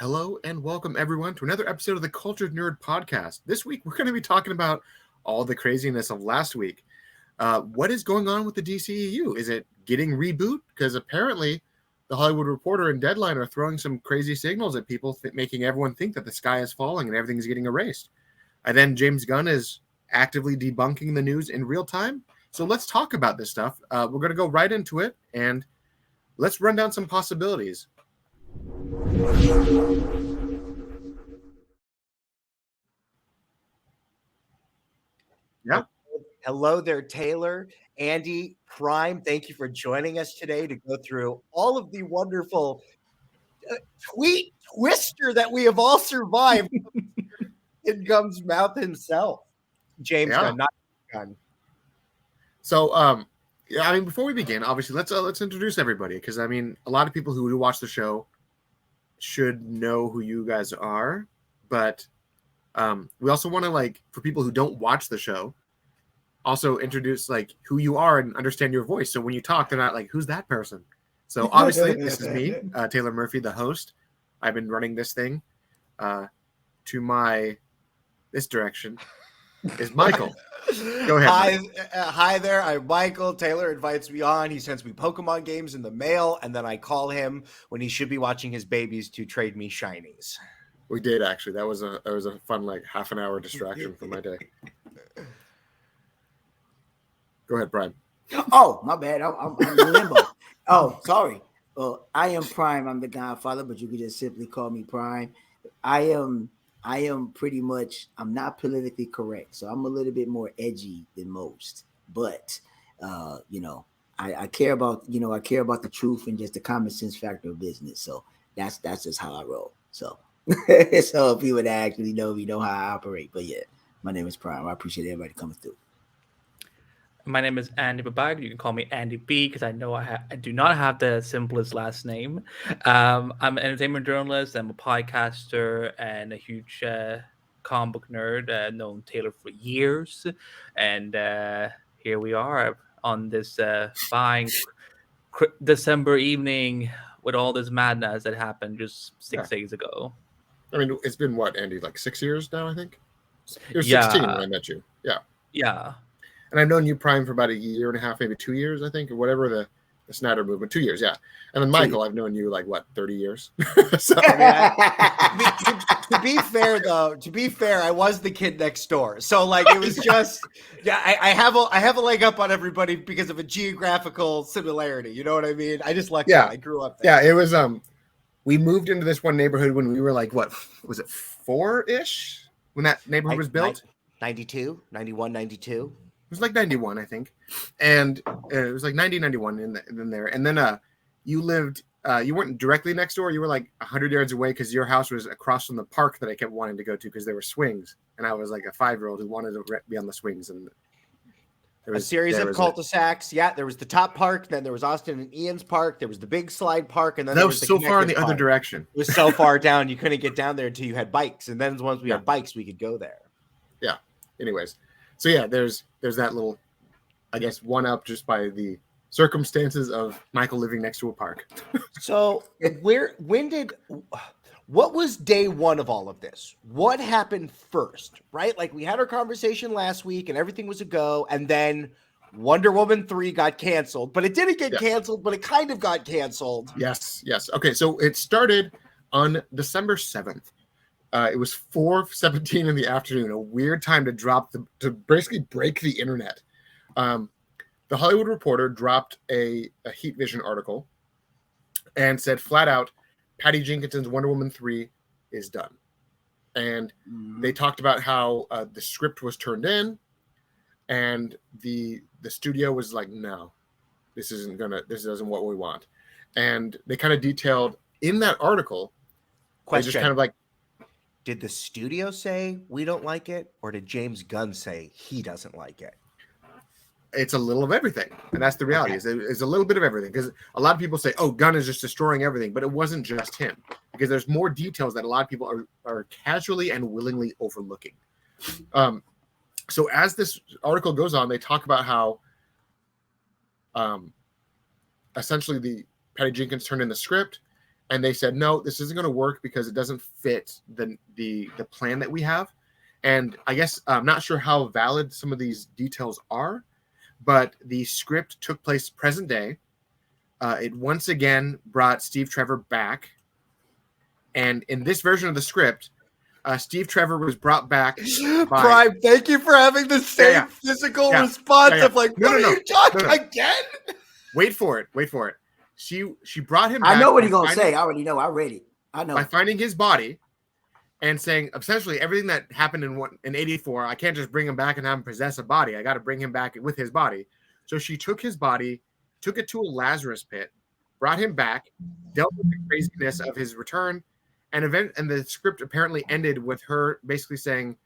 Hello and welcome everyone to another episode of the Cultured Nerd Podcast. This week we're going to be talking about all the craziness of last week. What is going on with the DCEU? Is it getting reboot? Because apparently the Hollywood Reporter and Deadline are throwing some crazy signals at people, making everyone think that the sky is falling and everything is getting erased. And then James Gunn is actively debunking the news in real time. So let's talk about this stuff. We're going to go right into it and let's run down some possibilities. Yeah. Hello there, Taylor, Andy, Prime. Thank you for joining us today to go through all of the wonderful tweet twister that we have all survived in Gunn's mouth himself. James Gunn, not Gunn. So, before we begin, obviously, let's introduce everybody because a lot of people who do watch the show should know who you guys are, but we also want to, for people who don't watch the show, also introduce who you are and understand your voice. So when you talk, they're not like, who's that person? So obviously this is me, Taylor Murphy, the host. I've been running this thing. To this direction is Michael. Go ahead. Hi there. I'm Michael. Taylor invites me on. He sends me Pokemon games in the mail, and then I call him when he should be watching his babies to trade me shinies. We did actually. That was a fun half an hour distraction from my day. Go ahead, Prime. Oh, my bad. I'm in limbo. Oh, sorry. Well, I am Prime. I'm the Godfather, but you can just simply call me Prime. I am pretty much, I'm not politically correct, so I'm a little bit more edgy than most. But I care about the truth and just the common sense factor of business. So that's just how I roll. So so people that actually know me know how I operate. But yeah, my name is Prime. I appreciate everybody coming through. My name is Andy Behbakht. You can call me Andy B because I know I do not have the simplest last name. I'm an entertainment journalist. I'm a podcaster and a huge comic book nerd. Known Taylor for years, and here we are on this fine December evening with all this madness that happened just 6 days ago. It's been what, Andy, 6 years now? I think it was 16 when I met you. Yeah. And I've known you, Prime, for about a year and a half, maybe 2 years, I think, or whatever the Snyder movement. 2 years, yeah. And then Michael, I've known you 30 years. So, to be fair, I was the kid next door. So it was just, I have a leg up on everybody because of a geographical similarity. You know what I mean? I just lucked out. I grew up there. Yeah, it was. We moved into this one neighborhood when we were what was it, 4-ish when that neighborhood was built? 92, 91, 92. It was 91, I think. And it was 90, 91 in there. And then you lived, you weren't directly next door. You were 100 yards away because your house was across from the park that I kept wanting to go to because there were swings. And I was a 5-year-old who wanted to be on the swings. And there was a series of cul-de-sacs. Yeah, there was the top park. Then there was Austin and Ian's park. There was the big slide park. And then that there was the so far in the park. other direction. It was so far down. You couldn't get down there until you had bikes. And then once we had bikes, we could go there. Yeah. Anyways. So yeah, there's that little, I guess, one up just by the circumstances of Michael living next to a park. So what was day one of all of this? What happened first, right? We had our conversation last week and everything was a go. And then Wonder Woman 3 got canceled, but it didn't get canceled, but it kind of got canceled. Yes. Okay. So it started on December 7th. It was 4:17 in the afternoon, a weird time to basically break the internet. The Hollywood Reporter dropped a Heat Vision article and said flat out, Patty Jenkinson's Wonder Woman 3 is done. And they talked about how the script was turned in and the studio was no, this isn't what we want. And they kind of detailed in that article, Question. They just kind of did the studio say we don't like it, or did James Gunn say he doesn't like it? It's a little of everything, and that's the reality. Okay. It's a little bit of everything because a lot of people say, "Oh, Gunn is just destroying everything," but it wasn't just him because there's more details that a lot of people are casually and willingly overlooking. So as this article goes on, they talk about how essentially the Patty Jenkins turned in the script, and they said, no, this isn't going to work because it doesn't fit the plan that we have. And I guess I'm not sure how valid some of these details are, but the script took place present day. It once again brought Steve Trevor back. And in this version of the script, Steve Trevor was brought back by... Prime, thank you for having the same physical response of like, what are you talking again? Wait for it. She brought him back. I know what he's going to say. I already know. I read it. I know. By finding his body and saying, essentially, everything that happened in 84, I can't just bring him back and have him possess a body. I got to bring him back with his body. So she took his body, took it to a Lazarus pit, brought him back, dealt with the craziness of his return, and the script apparently ended with her basically saying,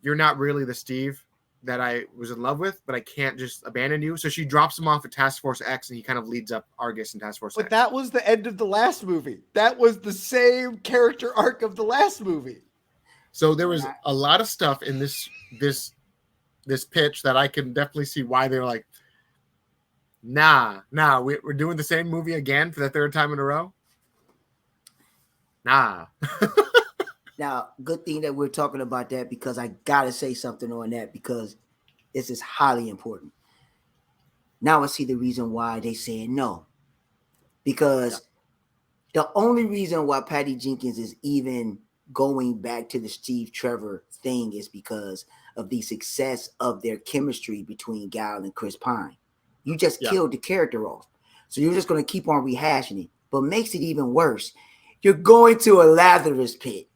you're not really the Steve that I was in love with, but I can't just abandon you. So she drops him off at Task Force X, and he kind of leads up Argus and Task Force X. But that was the end of the last movie. That was the same character arc of the last movie. So there was a lot of stuff in this pitch that I can definitely see why they're like, nah, we're doing the same movie again for the third time in a row. Nah. Now, good thing that we're talking about that, because I got to say something on that, because this is highly important. Now I see the reason why they said no. Because the only reason why Patty Jenkins is even going back to the Steve Trevor thing is because of the success of their chemistry between Gal and Chris Pine. You just killed the character off. So you're just going to keep on rehashing it. But makes it even worse, you're going to a Lazarus pit.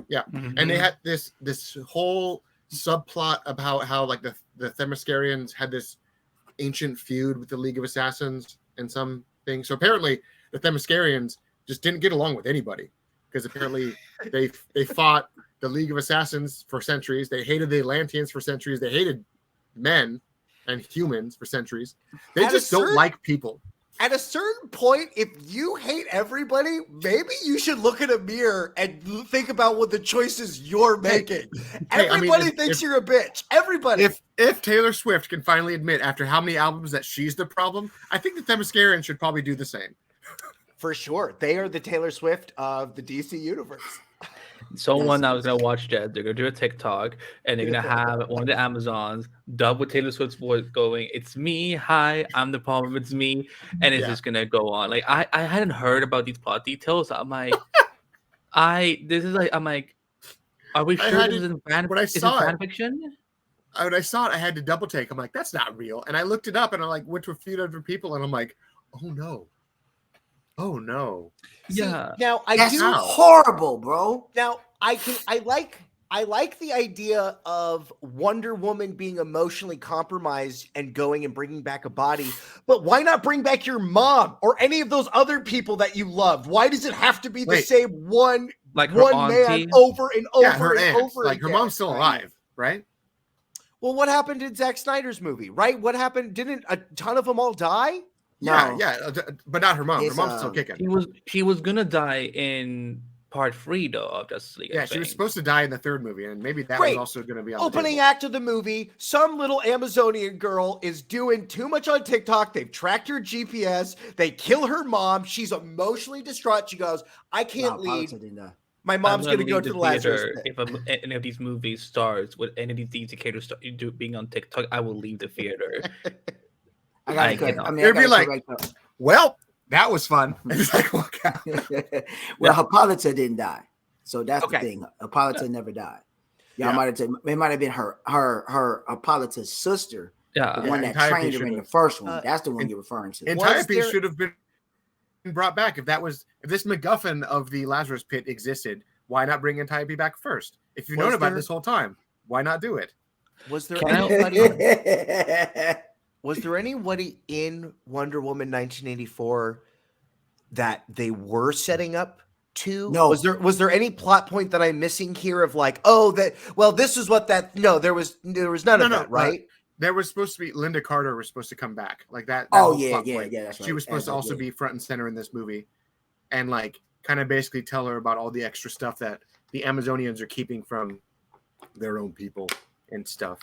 Yeah, and they had this whole subplot about how like the Themyscirians had this ancient feud with the League of Assassins and some things. So apparently the Themyscirians just didn't get along with anybody, because apparently they fought the League of Assassins for centuries. They hated the Atlanteans for centuries. They hated men and humans for centuries. They just don't like people. At a certain point, if you hate everybody, maybe you should look in a mirror and think about what the choices you're making. Everybody thinks you're a bitch. Everybody. If Taylor Swift can finally admit after how many albums that she's the problem, I think the Themyscirians should probably do the same. For sure. They are the Taylor Swift of the DC universe. Someone that was gonna watch that, they're gonna do a TikTok and they're gonna have one of the Amazons dub with Taylor Swift's voice going, "It's me, hi, I'm the problem, it's me," and it's just gonna go on. Like I hadn't heard about these plot details. I'm like, I'm like, are we sure this isn't fan fiction? When I saw it, I had to double take. I'm like, that's not real. And I looked it up and I like went to a few other people and I'm like, oh no. Yeah. See, now that's horrible, bro. Now I like the idea of Wonder Woman being emotionally compromised and going and bringing back a body, but why not bring back your mom or any of those other people that you loved? Why does it have to be the same one man over and over and over like again? Her mom's still alive, right? Well, what happened in Zack Snyder's movie, right? What happened? Didn't a ton of them all die? No. Yeah, but not her mom. Her mom's still kicking. She was gonna die in part 3 though of Justice League. Yeah, she was supposed to die in the third movie, and maybe that was also going to be on opening act of the movie. Some little Amazonian girl is doing too much on TikTok. They've tracked her GPS. They kill her mom. She's emotionally distraught. She goes, "I can't lead. My mom's going to go to the Lazarus pit." If any of these movies starts with any of these indicators being on TikTok, I will leave the theater. I got it'd be like, well, that was fun. It's like, well, Hippolyta didn't die, so that's the thing. Hippolyta never died. It might have been her Hippolyta's sister, the one that trained her in the first one. That's the one you're referring to. Antiope should have been brought back. If this MacGuffin of the Lazarus pit existed, why not bring Antiope back first? If you've known about it this whole time, why not do it? Was there anybody in Wonder Woman 1984 that they were setting up to? No. Was there any plot point that I'm missing here of like, this is what that? No, there was none of that, right? There was supposed to be Linda Carter was supposed to come back, like that. Yeah. That's she was supposed to also be front and center in this movie, and like kind of basically tell her about all the extra stuff that the Amazonians are keeping from their own people and stuff.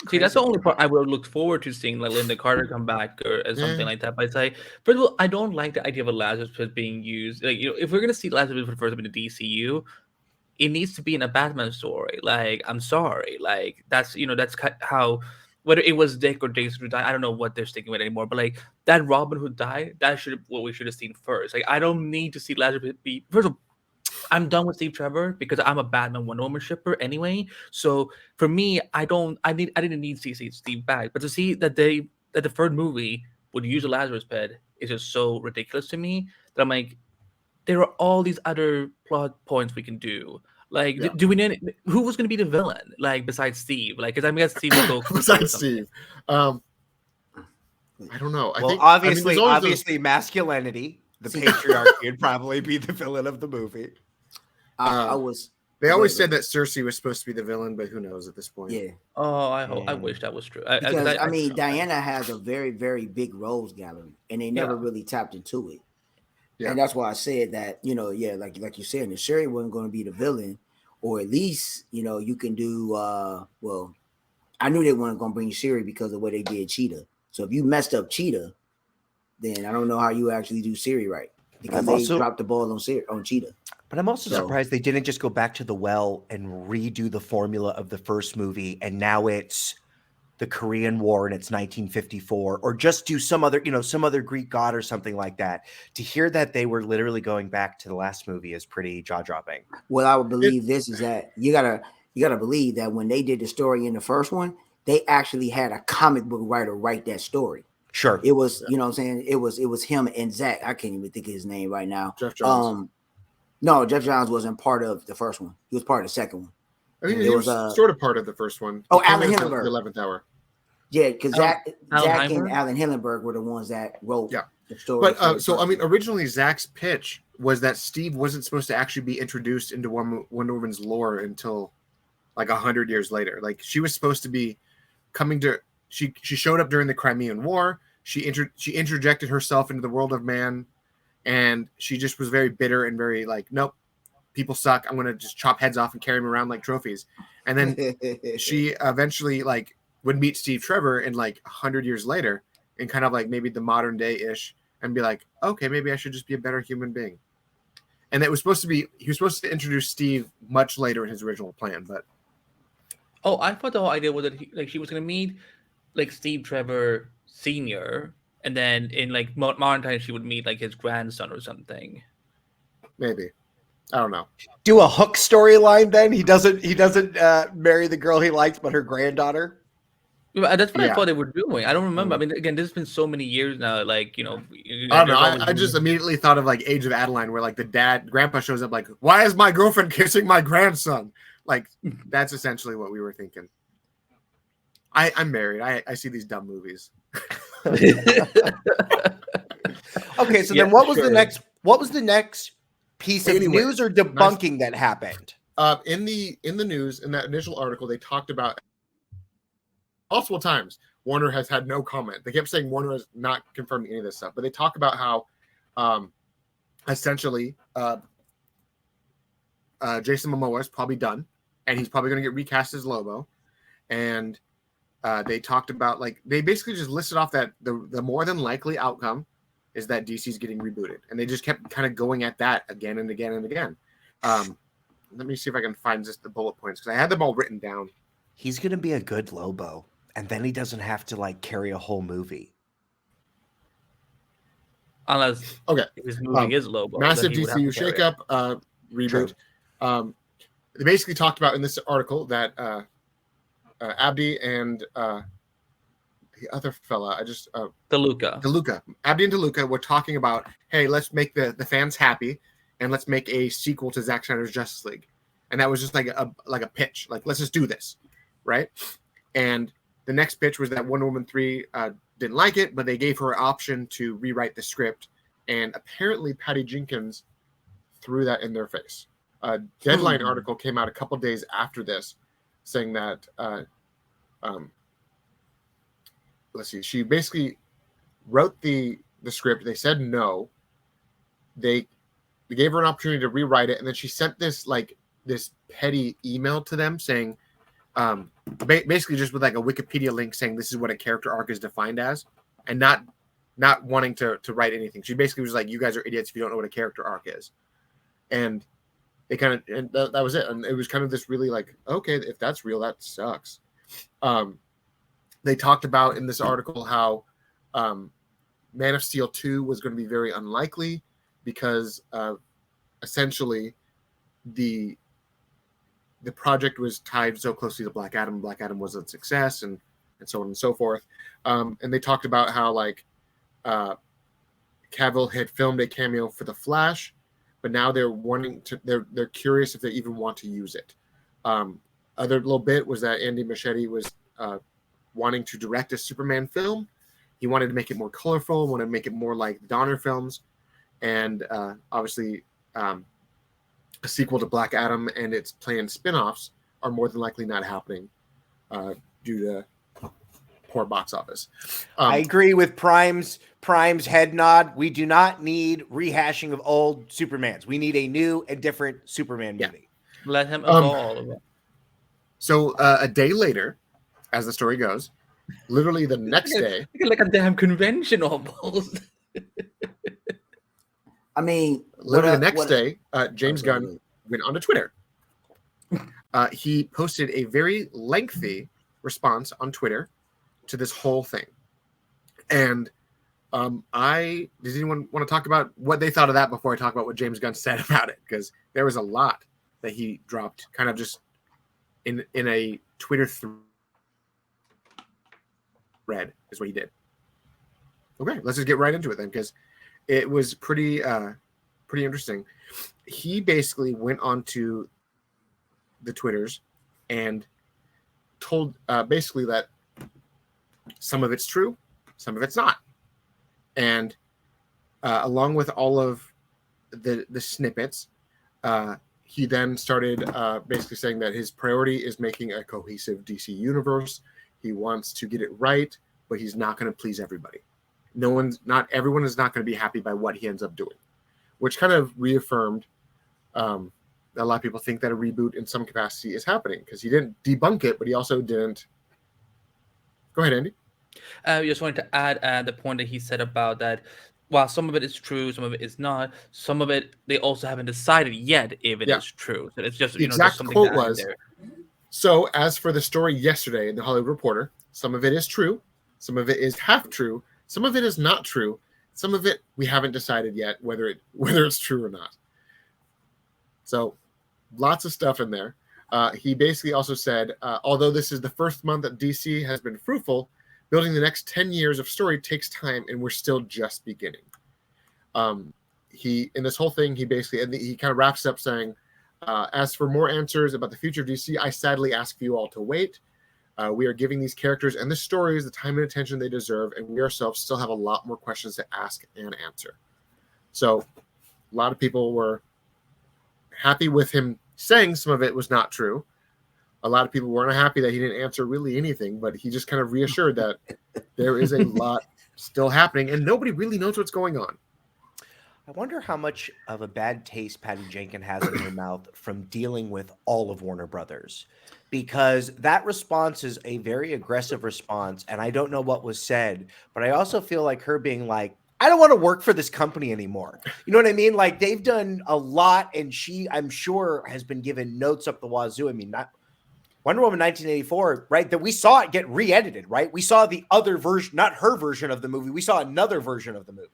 See, that's the only part I would look forward to seeing, like Linda Carter come back or something Yeah. like that. But it's like, first of all, I don't like the idea of a Lazarus Pit being used. Like, if we're gonna see Lazarus Pit for the first time in the DCU, it needs to be in a Batman story. Like, I'm sorry, like that's that's how. Whether it was Dick or Jason who died, I don't know what they're sticking with anymore. But like that Robin who died, that should what we should have seen first. Like, I don't need to see Lazarus Pit be first of all. I'm done with Steve Trevor because I'm a Batman Wonder Woman shipper anyway. So for me, I didn't need to see Steve back, but to see that the third movie would use a Lazarus Pit is just so ridiculous to me that I'm like, there are all these other plot points we can do. Like, Yeah. do we need who was going to be the villain? Like besides Steve, like because I guess Steve will go Besides Steve, I don't know. Well, obviously, masculinity, the patriarchy would probably be the villain of the movie. They always said that Cersei was supposed to be the villain, but who knows at this point? Yeah. Oh, I wish that was true. Because I mean, Diana has a very, very big rogues gallery, and they never really tapped into it. Yeah. And that's why I said that, like you said, if Sherry wasn't going to be the villain, or at least, you can do, well, I knew they weren't going to bring Sherry because of what they did Cheetah. So if you messed up Cheetah, then I don't know how you actually do Siri right, because they dropped the ball on Cheetah. But I'm also surprised they didn't just go back to the well and redo the formula of the first movie, and now it's the Korean War and it's 1954, or just do some other Greek god or something like that. To hear that they were literally going back to the last movie is pretty jaw-dropping. What I would believe is that you gotta believe that when they did the story in the first one, they actually had a comic book writer write that story. Sure. It was, you know what I'm saying? It was him and Zach. I can't even think of his name right now. Jeff Johns. No, Jeff Johns wasn't part of the first one. He was part of the second one. I mean, he was sort of part of the first one. Oh, Alan Hillenberg. The 11th Hour. Yeah, because Zach and Alan Hillenberg were the ones that wrote the story. But so I mean, originally Zach's pitch was that Steve wasn't supposed to actually be introduced into Wonder Woman's lore until like 100 years later. Like, she was supposed to be coming to. She showed up during the Crimean War. She interjected herself into the world of man, and she just was very bitter and very like, nope, people suck. I'm gonna just chop heads off and carry them around like trophies. And then she eventually like would meet Steve Trevor in like 100 years later, and kind of like maybe the modern day ish, and be like, okay, maybe I should just be a better human being. And he was supposed to introduce Steve much later in his original plan, but I thought the whole idea was that she was gonna meet like Steve Trevor Senior, and then in like modern times she would meet like his grandson or something. Maybe, I don't know. Do a Hook storyline then. He doesn't marry the girl he likes, but her granddaughter. That's what I thought they were doing. I don't remember. I mean, again, this has been so many years now. Like, I don't know. I just immediately thought of like Age of Adeline, where like grandpa shows up like, why is my girlfriend kissing my grandson? Like, that's essentially what we were thinking. I'm married. I see these dumb movies. Okay, so then what was the next piece of news or debunking that happened? In the news, in that initial article, they talked about multiple times Warner has had no comment. They kept saying Warner has not confirmed any of this stuff, but they talk about how essentially Jason Momoa is probably done, and he's probably going to get recast as Lobo. And they talked about, like, they basically just listed off that the more than likely outcome is that DC's getting rebooted, and they just kept kind of going at that again and again and again. Let me see if I can find just the bullet points, because I had them all written down. He's going to be a good Lobo, and then he doesn't have to like carry a whole movie. Unless his movie is Lobo. Massive DCU shakeup, reboot. They basically talked about in this article that Abdi and the other fella, DeLuca. Abdi and DeLuca were talking about, hey, let's make the fans happy, and let's make a sequel to Zack Snyder's Justice League. And that was just like a pitch, like, let's just do this, right? And the next pitch was that Wonder Woman 3 didn't like it, but they gave her an option to rewrite the script, and apparently Patty Jenkins threw that in their face. A Deadline article came out a couple days after this, saying that let's see, she basically wrote the script. They said no. They gave her an opportunity to rewrite it, and then she sent this petty email to them saying, basically just with like a Wikipedia link saying this is what a character arc is defined as, and not wanting to write anything. She basically was like, you guys are idiots if you don't know what a character arc is. And it kind of, and that was it. And it was kind of this really like, okay, if that's real, that sucks. They talked about in this article how Man of Steel 2 was going to be very unlikely because essentially the project was tied so closely to Black Adam. Black Adam was a success, and so on and so forth. And they talked about how like Cavill had filmed a cameo for the Flash, but now they're curious if they even want to use it. Other little bit was that Andy Muschietti was wanting to direct a Superman film. He wanted to make it more colorful, wanted to make it more like Donner films, and obviously a sequel to Black Adam and its planned spin-offs are more than likely not happening due to poor box office. I agree with Prime's head nod. We do not need rehashing of old Supermans. We need a new and different Superman movie. Let him evolve. So a day later, as the story goes, literally the next day, like a damn convention almost. I mean, literally the next day, James Gunn went onto Twitter. He posted a very lengthy response on Twitter to this whole thing. And does anyone want to talk about what they thought of that before I talk about what James Gunn said about it? Because there was a lot that he dropped kind of just in a Twitter thread is what he did. Okay, let's just get right into it then, because it was pretty interesting. He basically went onto the Twitters and told basically that some of it's true, some of it's not. And along with all of the snippets, he then started basically saying that his priority is making a cohesive DC universe. He wants to get it right, but he's not going to please everybody. Not everyone is not going to be happy by what he ends up doing, which kind of reaffirmed a lot of people think that a reboot in some capacity is happening, because he didn't debunk it, but he also didn't. Go ahead, Andy. I just wanted to add the point that he said about that. While some of it is true, some of it is not. Some of it they also haven't decided yet if it is true. So it's just the exact just quote was. There. So as for the story yesterday in the Hollywood Reporter, some of it is true, some of it is half true, some of it is not true, some of it we haven't decided yet whether it's true or not. So lots of stuff in there. He basically also said, although this is the first month that DC has been fruitful, building the next 10 years of story takes time, and we're still just beginning. In this whole thing, he kind of wraps up saying, as for more answers about the future of DC, I sadly ask for you all to wait. We are giving these characters and the stories the time and attention they deserve, and we ourselves still have a lot more questions to ask and answer. So a lot of people were happy with him saying some of it was not true. A lot of people weren't happy that he didn't answer really anything, but he just kind of reassured that there is a lot still happening, and nobody really knows what's going on. I wonder how much of a bad taste Patty Jenkins has in her mouth from dealing with all of Warner Brothers, because that response is a very aggressive response, and I don't know what was said, but I also feel like her being like, I don't want to work for this company anymore. You know what I mean? Like, they've done a lot, and she, I'm sure, has been given notes up the wazoo. I mean, not Wonder Woman 1984, right? That we saw it get re-edited, right? We saw the other version, not her version of the movie. We saw another version of the movie.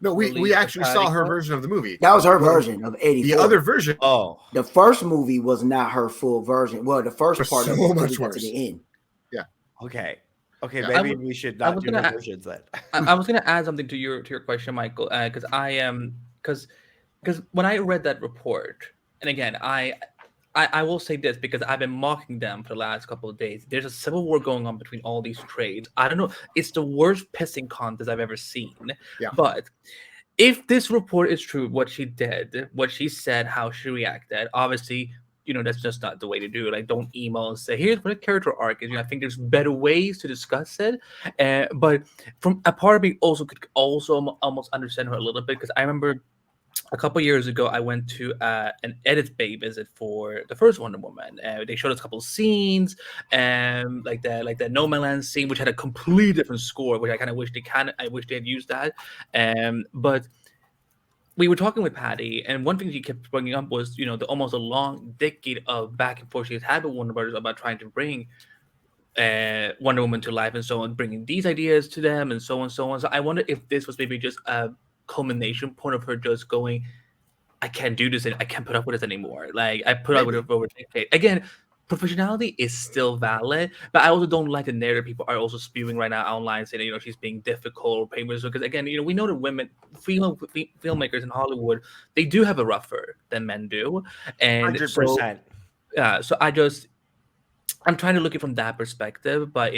No, we actually saw her version of the movie. That was her version of 84. The other version. Oh. The first movie was not her full version. Well, the first part of it much got worse. to the end. Yeah. Okay, Yeah. maybe we should not do no versions then. I was going to add something to your question, Michael, because I am because when I read that report, and again, I will say this because I've been mocking them for the last couple of days. There's a civil war going on between all these trades. I don't know. It's the worst pissing contest I've ever seen. Yeah. But if this report is true, what she did, what she said, how she reacted, obviously, that's just not the way to do it. Like, don't email and say, here's what a character arc is. I think there's better ways to discuss it. But from a part of me could also almost understand her a little bit, because I remember a couple years ago, I went to an edit bay visit for the first Wonder Woman. They showed us a couple of scenes, and like the No Man Land scene, which had a completely different score, which I kind of wish I wish they had used that. But we were talking with Patty, and one thing she kept bringing up was, the almost a long decade of back and forth she's had with Warner Brothers about trying to bring Wonder Woman to life and so on, bringing these ideas to them and so on, so on. So I wonder if this was maybe just a culmination point of her just going, I can't do this, I can't put up with this anymore. Like, I put up with it for over a decade. Again, professionality is still valid, but I also don't like the narrative people are also spewing right now online saying that, she's being difficult or painful. Because again, we know that female filmmakers in Hollywood, they do have it rougher than men do, and 100%. So I'm trying to look at it from that perspective, but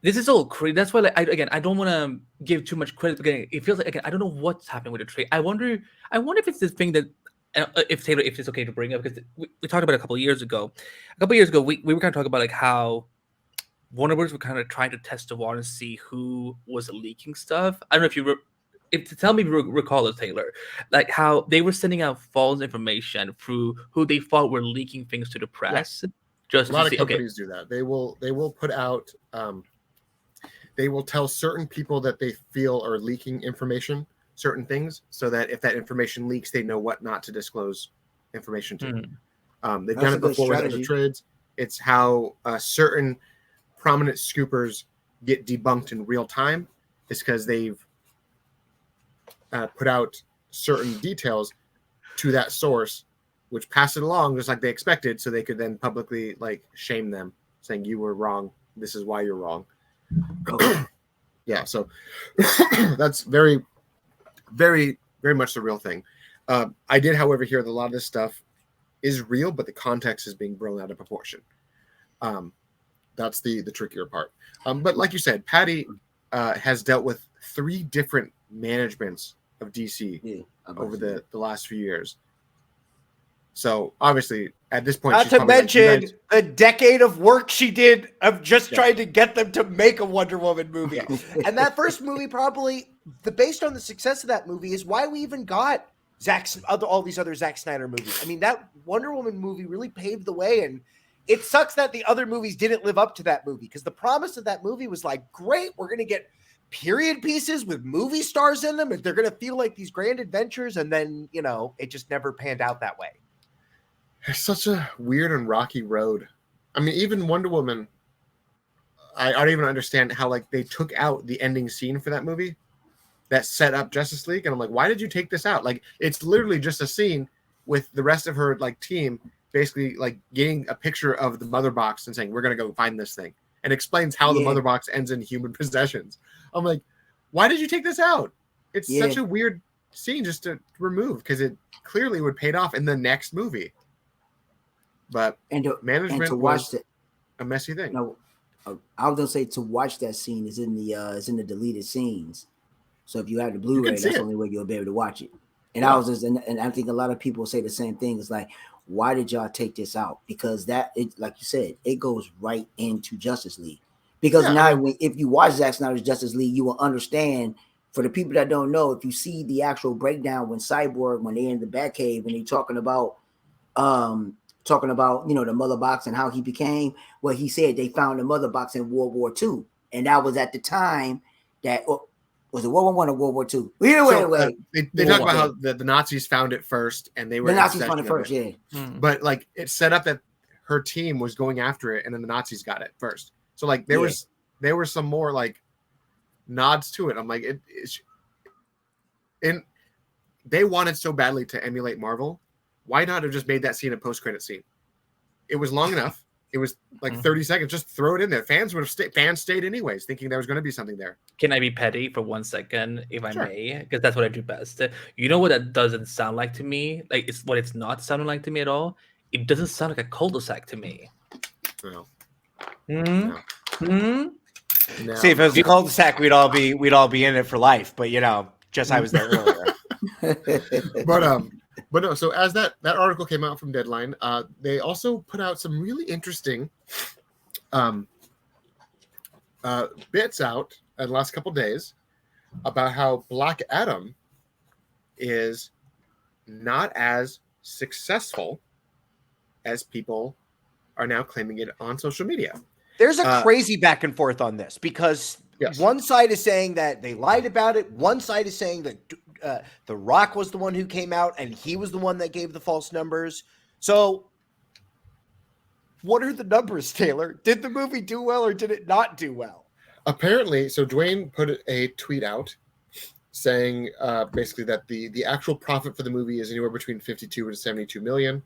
this is all crazy. That's why, I don't want to give too much credit. Again, it feels like I don't know what's happening with the trade. I wonder if it's this thing that if it's okay to bring up, because we talked about it a couple of years ago. We were kind of talking about like how Warner Bros. Were kind of trying to test the water and see who was leaking stuff. I don't know if tell me if you recall it, Taylor, like how they were sending out false information through who they thought were leaking things to the press. Just a lot of companies do that. They will put out. They will tell certain people that they feel are leaking information, certain things, so that if that information leaks, they know what not to disclose information to. They've done it before with other trades. It's how certain prominent scoopers get debunked in real time. It's because they've put out certain details to that source, which pass it along just like they expected, so they could then publicly like shame them, saying you were wrong. This is why you're wrong. Yeah, so that's very, very, very much the real thing. I did, however, hear that a lot of this stuff is real, but the context is being blown out of proportion. That's the trickier part. But like you said, Patty has dealt with 3 different managements of DC over the last few years. So obviously, at this point, not to mention the decade of work she did of just trying to get them to make a Wonder Woman movie. And that first movie, probably based on the success of that movie, is why we even got all these other Zack Snyder movies. I mean, that Wonder Woman movie really paved the way, and it sucks that the other movies didn't live up to that movie, because the promise of that movie was like, great, we're going to get period pieces with movie stars in them, and they're going to feel like these grand adventures, and then, it just never panned out that way. It's such a weird and rocky road. I mean, even Wonder Woman, I don't even understand how like they took out the ending scene for that movie that set up Justice League, and I'm like, why did you take this out? Like, it's literally just a scene with the rest of her like team basically like getting a picture of the mother box and saying, we're gonna go find this thing, and explains how the mother box ends in human possessions. I'm like, why did you take this out? It's such a weird scene just to remove, because it clearly would pay off in the next movie. But management was a messy thing. No, I was gonna say to watch that scene is in the deleted scenes. So if you have the Blu-ray, that's the only way you'll be able to watch it. And I think a lot of people say the same thing. It's like, why did y'all take this out? Because like you said, it goes right into Justice League. Because now, if you watch Zack Snyder's Justice League, you will understand. For the people that don't know, if you see the actual breakdown when they're in the Batcave and they're talking about the mother box and how he became, well, he said they found the mother box in World War II, and that was at the time that was it World War I or World War II? Either way, they talk about how the Nazis found it first, and the Nazis found it first, But like it set up that her team was going after it, and then the Nazis got it first. So like there was some more like nods to it. I'm like and they wanted so badly to emulate Marvel. Why not have just made that scene a post-credit scene? It was long enough. It was like 30 seconds. Just throw it in there. Fans stayed anyways, thinking there was going to be something there. Can I be petty for 1 second, if I may? Because that's what I do best. You know what that doesn't sound like to me? Like, it's not sounding like to me at all. It doesn't sound like a cul-de-sac to me. No. No. See, if it was a cul-de-sac, we'd all be in it for life. But just I was there earlier. But no, so as that article came out from Deadline, they also put out some really interesting bits out in the last couple days about how Black Adam is not as successful as people are now claiming it on social media. There's a crazy back and forth on this because one side is saying that they lied about it. One side is saying that The Rock was the one who came out and he was the one that gave the false numbers. So what are the numbers, Taylor? Did the movie do well or did it not do well? Apparently, so Dwayne put a tweet out saying basically that the actual profit for the movie is anywhere between 52 and 72 million,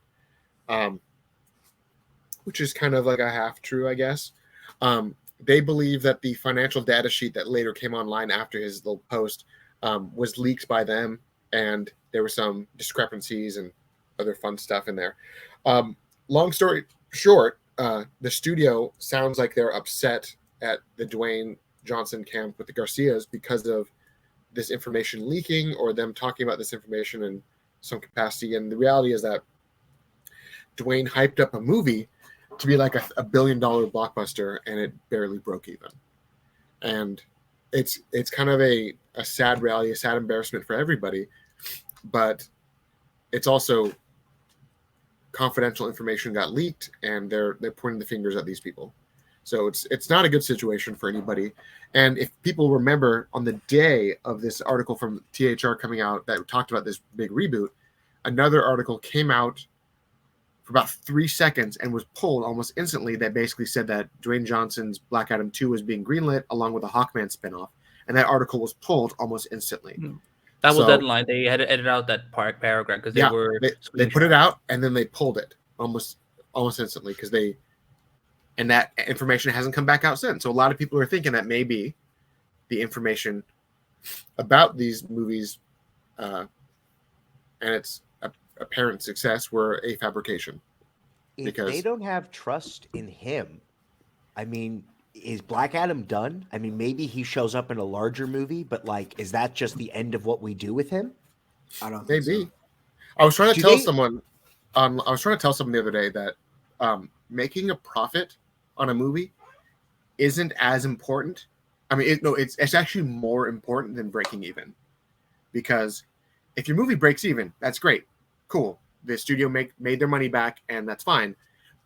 which is kind of like a half true, I guess. They believe that the financial data sheet that later came online after his little post was leaked by them, and there were some discrepancies and other fun stuff in there. Long story short, the studio sounds like they're upset at the Dwayne Johnson camp with the Garcias because of this information leaking or them talking about this information in some capacity. And the reality is that Dwayne hyped up a movie to be like $1 billion blockbuster, and it barely broke even. And it's kind of a sad reality, a sad embarrassment for everybody, but it's also confidential information got leaked, and they're pointing the fingers at these people. So it's not a good situation for anybody. And if people remember, on the day of this article from THR coming out that talked about this big reboot, another article came out for about 3 seconds and was pulled almost instantly that basically said that Dwayne Johnson's Black Adam 2 was being greenlit along with a Hawkman spinoff. And that article was pulled almost instantly. That was deadline. They had to edit out that paragraph because they put it out and then they pulled it almost instantly because and that information hasn't come back out since. So a lot of people are thinking that maybe the information about these movies and its apparent success were a fabrication. If they don't have trust in him, I mean, is Black Adam done? I mean, maybe he shows up in a larger movie, but like, is that just the end of what we do with him? I don't think so. I was trying to tell someone the other day that making a profit on a movie isn't as important. I mean, it's actually more important than breaking even, because if your movie breaks even, that's great, cool. The studio made their money back, and that's fine.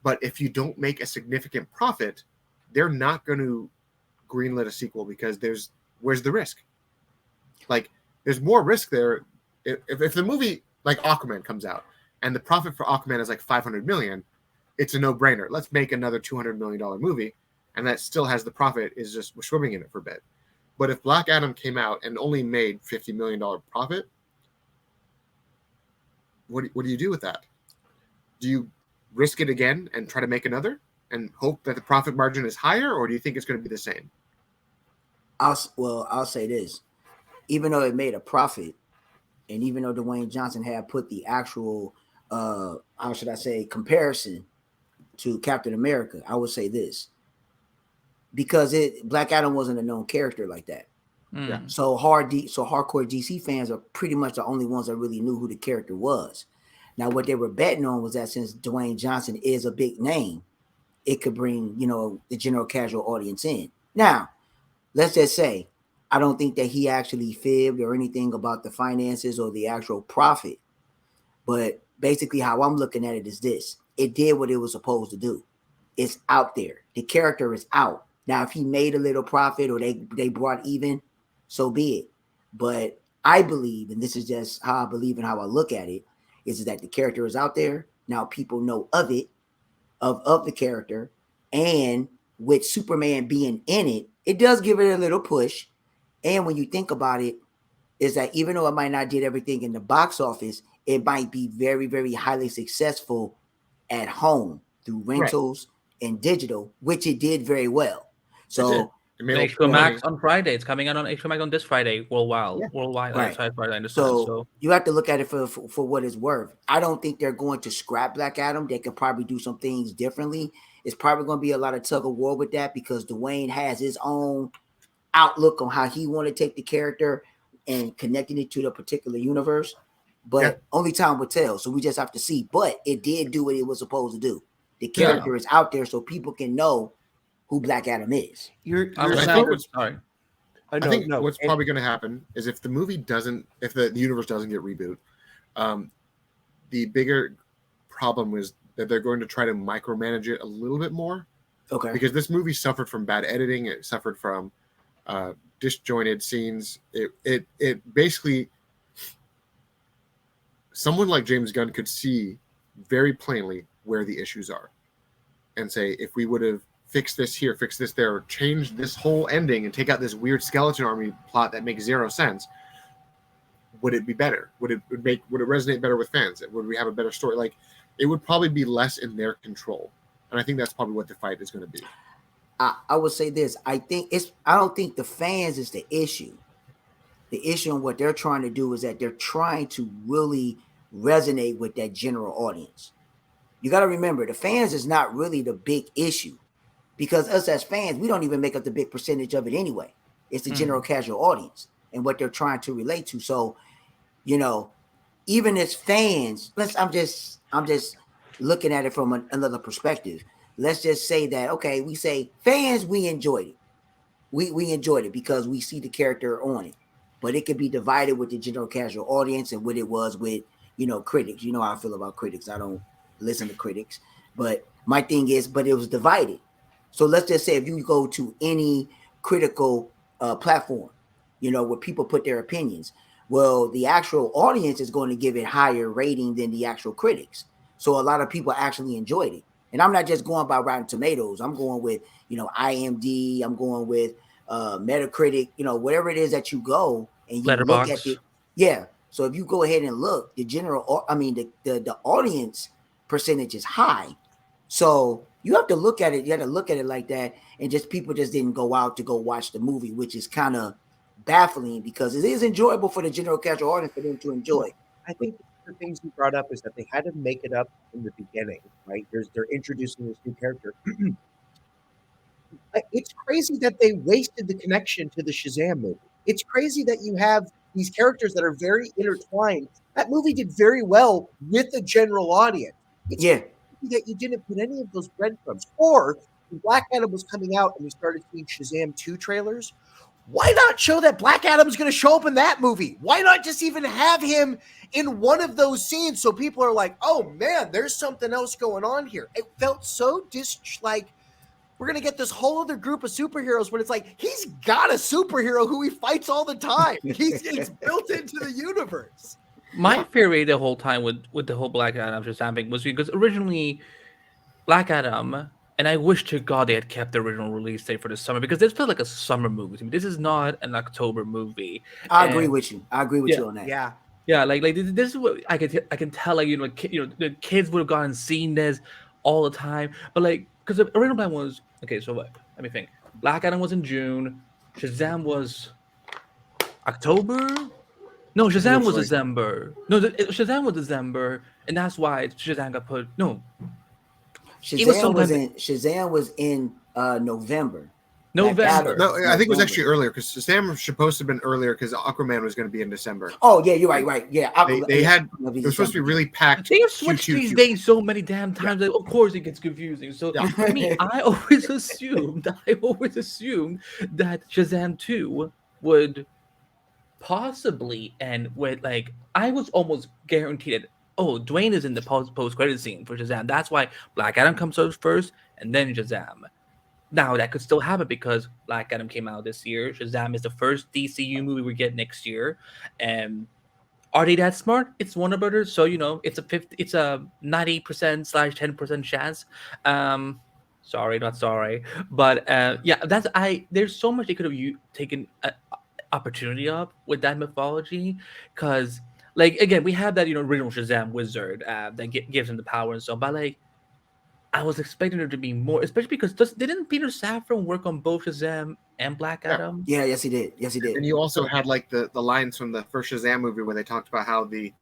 But if you don't make a significant profit, they're not going to greenlit a sequel because where's the risk? Like, there's more risk there. If the movie like Aquaman comes out and the profit for Aquaman is like 500 million, it's a no-brainer. Let's make another $200 million movie, and that still has the profit. Is just we're swimming in it for a bit. But if Black Adam came out and only made $50 million profit, what do you do with that? Do you risk it again and try to make another and hope that the profit margin is higher, or do you think it's going to be the same? I'll say this. Even though it made a profit, and even though Dwayne Johnson had put the actual, how should I say, comparison to Captain America, I would say this. Because Black Adam wasn't a known character like that. Yeah. So hardcore DC fans are pretty much the only ones that really knew who the character was. Now, what they were betting on was that since Dwayne Johnson is a big name, it could bring, the general casual audience in. Now, let's just say, I don't think that he actually fibbed or anything about the finances or the actual profit. But basically how I'm looking at it is this. It did what it was supposed to do. It's out there. The character is out. Now, if he made a little profit or they brought even, so be it. But I believe, and this is just how I believe and how I look at it, is that the character is out there. Now people know of it, of the character, and with Superman being in it, it does give it a little push. And when you think about it, is that even though it might not did everything in the box office, it might be very, very highly successful at home through rentals and digital, which it did very well. So HBO Max on Friday. It's coming out on HBO Max on this Friday worldwide. Right. Friday. So you have to look at it for what it's worth. I don't think they're going to scrap Black Adam. They could probably do some things differently. It's probably going to be a lot of tug of war with that because Dwayne has his own outlook on how he want to take the character and connecting it to the particular universe. But only time will tell. So we just have to see. But it did do what it was supposed to do. The character is out there so people can know who Black Adam is. Sorry. I think what's probably going to happen is if the universe doesn't get reboot, the bigger problem was that they're going to try to micromanage it a little bit more. Okay. Because this movie suffered from bad editing. It suffered from disjointed scenes. It basically, someone like James Gunn could see very plainly where the issues are and say, if we would have fixed this here, fixed this there, or changed this whole ending and take out this weird skeleton army plot that makes zero sense, would it be better? Would it resonate better with fans? Would we have a better story? Like, it would probably be less in their control. And I think that's probably what the fight is going to be. I would say this. I don't think the fans is the issue. The issue and what they're trying to do is that they're trying to really resonate with that general audience. You got to remember, the fans is not really the big issue, because us as fans, we don't even make up the big percentage of it anyway. It's the general casual audience and what they're trying to relate to. So, even as fans, I'm just looking at it from another perspective. Let's just say that, okay, we say fans, we enjoyed it. We enjoyed it because we see the character on it. But it could be divided with the general casual audience and what it was with, critics. You know how I feel about critics. I don't listen to critics. But my thing is, but it was divided. So let's just say if you go to any critical platform, where people put their opinions, well, the actual audience is going to give it higher rating than the actual critics. So a lot of people actually enjoyed it. And I'm not just going by Rotten Tomatoes. I'm going with, IMDb. I'm going with Metacritic, whatever it is that you go and you look at it. Yeah. So if you go ahead and look, the audience percentage is high. So you have to look at it. You have to look at it like that. And just people just didn't go out to go watch the movie, which is kind of baffling because it is enjoyable for the general casual audience for them to enjoy. I think the things you brought up is that they had to make it up in the beginning, right? They're introducing this new character. It's crazy that they wasted the connection to the Shazam movie. It's crazy that you have these characters that are very intertwined. That movie did very well with the general audience. It's crazy that you didn't put any of those breadcrumbs. Or when Black Adam was coming out and we started seeing Shazam 2 trailers, why not show that Black Adam's going to show up in that movie? Why not just even have him in one of those scenes so people are like, oh, man, there's something else going on here. It felt so we're going to get this whole other group of superheroes when it's like, he's got a superhero who he fights all the time. It's built into the universe. My theory the whole time with the whole Black Adam Shazam thing was because originally Black Adam, and I wish to God they had kept the original release date for the summer because this felt like a summer movie to me. This is not an October movie. I agree with you. I agree with you on that. Yeah. Yeah, like this is what I can tell. Like the kids would have gone and seen this all the time, but because the original plan was okay. So let me think. Black Adam was in June. Shazam was October. No, Shazam was December. No, Shazam was December, and that's why Shazam got put. No, Shazam was in November. No, I think it was actually earlier because Shazam was supposed to have been earlier because Aquaman was going to be in December. Oh yeah, you're right. Yeah, it was supposed to be really packed. They have switched these days so many damn times. That of course, it gets confusing. So I mean, I always assumed that Shazam 2 would possibly end with I was almost guaranteed that Dwayne is in the post credit scene for Shazam. That's why Black Adam comes out first and then Shazam. Now that could still happen because Black Adam came out this year. Shazam is the first DCU movie we get next year. And are they that smart? It's Warner Brothers, so it's a 90%/10% chance. Sorry, not sorry, but there's so much they could have taken opportunity of with that mythology because again we have that original Shazam wizard that gives him the power and so, but I was expecting there to be more, especially because didn't Peter Safran work on both Shazam and Black Adam? Yeah, yes he did. And you also had the lines from the first Shazam movie where they talked about how the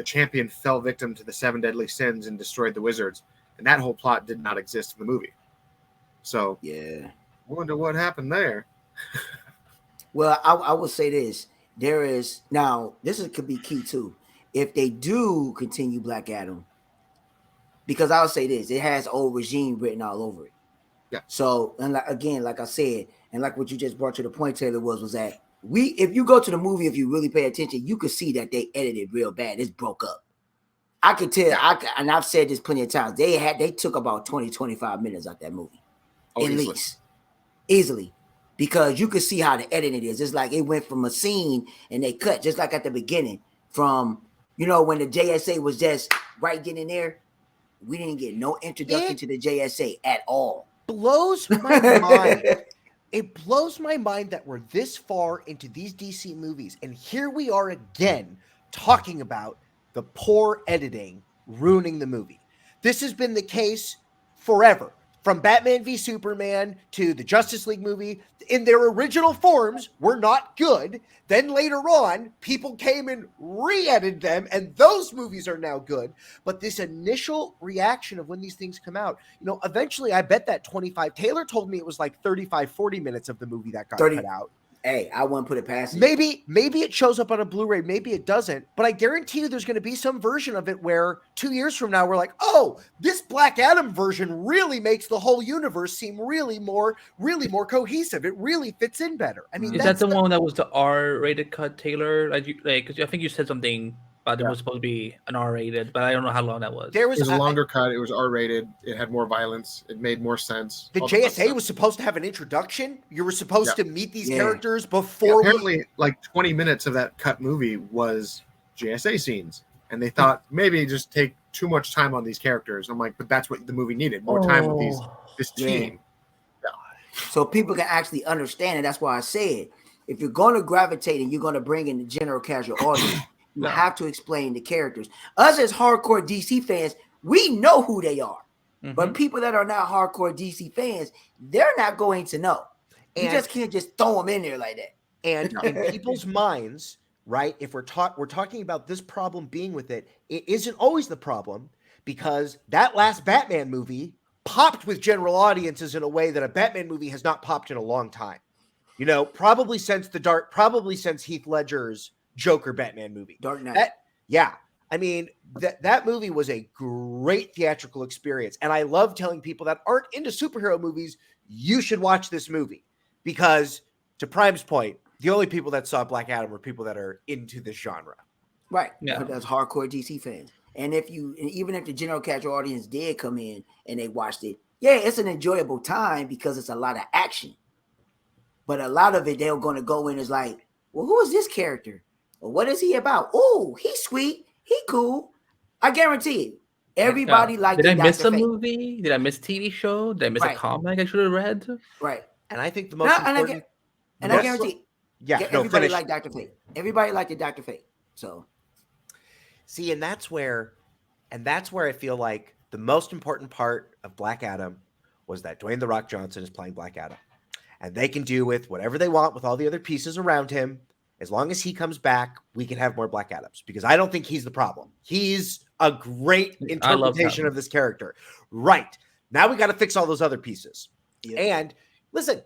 champion fell victim to the 7 deadly sins and destroyed the wizards, and that whole plot did not exist in the movie. So yeah, I wonder what happened there. Well, I will say this. There is now this could be key too. If they do continue Black Adam, because I'll say this, it has old regime written all over it. Yeah. So, and like I said, and like what you just brought to the point, Taylor, was that if you go to the movie, if you really pay attention, you could see that they edited real bad. It's broke up. I could tell, and I've said this plenty of times, they took about 20, 25 minutes out that movie. At least. Easily. Because you could see how the editing is. It's like it went from a scene and they cut, just like at the beginning, from, when the JSA was just right getting in there. We didn't get no introduction to the JSA at all. Blows my mind. It blows my mind that we're this far into these DC movies, and here we are again talking about the poor editing ruining the movie. This has been the case forever. From Batman v Superman to the Justice League movie, in their original forms, were not good. Then later on, people came and re-edited them, and those movies are now good. But this initial reaction of when these things come out, eventually I bet that 25, Taylor told me it was like 35, 40 minutes of the movie that got cut out. Hey, I wouldn't put it past you. Maybe it shows up on a Blu-ray, maybe it doesn't, but I guarantee you there's going to be some version of it where 2 years from now we're like, oh, this Black Adam version really makes the whole universe seem really more cohesive. It really fits in better. I mean, is that the one that was the R-rated cut, Taylor? Because I think you said something about it was supposed to be an R-rated, but I don't know how long that was. It was a longer cut. It was R-rated. It had more violence. It made more sense. The JSA was supposed to have an introduction. You were supposed to meet these characters before. Apparently, like 20 minutes of that cut movie was JSA scenes, and they thought maybe just take too much time on these characters. I'm like, but that's what the movie needed: more time with this team. Yeah. So people can actually understand it. That's why I said, if you're going to gravitate and you're going to bring in the general casual audience. You have to explain the characters. Us as hardcore DC fans, we know who they are. Mm-hmm. But people that are not hardcore DC fans, they're not going to know. You just can't just throw them in there like that. And in people's minds, right, if we're talking about this problem being with it, it isn't always the problem, because that last Batman movie popped with general audiences in a way that a Batman movie has not popped in a long time. Probably since Heath Ledger's Joker Batman movie. Dark Knight. I mean, that movie was a great theatrical experience. And I love telling people that aren't into superhero movies, you should watch this movie. Because, to Prime's point, the only people that saw Black Adam were people that are into this genre. Right. Yeah. That's hardcore DC fans. And even if the general casual audience did come in and they watched it, it's an enjoyable time because it's a lot of action. But a lot of it, they're going to go in as like, well, who is this character? Well, what is he about? Oh, he's sweet. He cool. I guarantee it. Everybody liked it. Did I miss a movie? Did I miss a TV show? Did I miss a comic I should have read? Right. And I think the most important... And I guarantee everybody liked Dr. Fate. Everybody liked Dr. Fate. So... See, and that's where I feel like the most important part of Black Adam was that Dwayne "The Rock" Johnson is playing Black Adam. And they can do with whatever they want with all the other pieces around him. As long as he comes back, we can have more Black Adams, because I don't think he's the problem. He's a great interpretation of this character. Right. Now we got to fix all those other pieces. Yeah. And listen,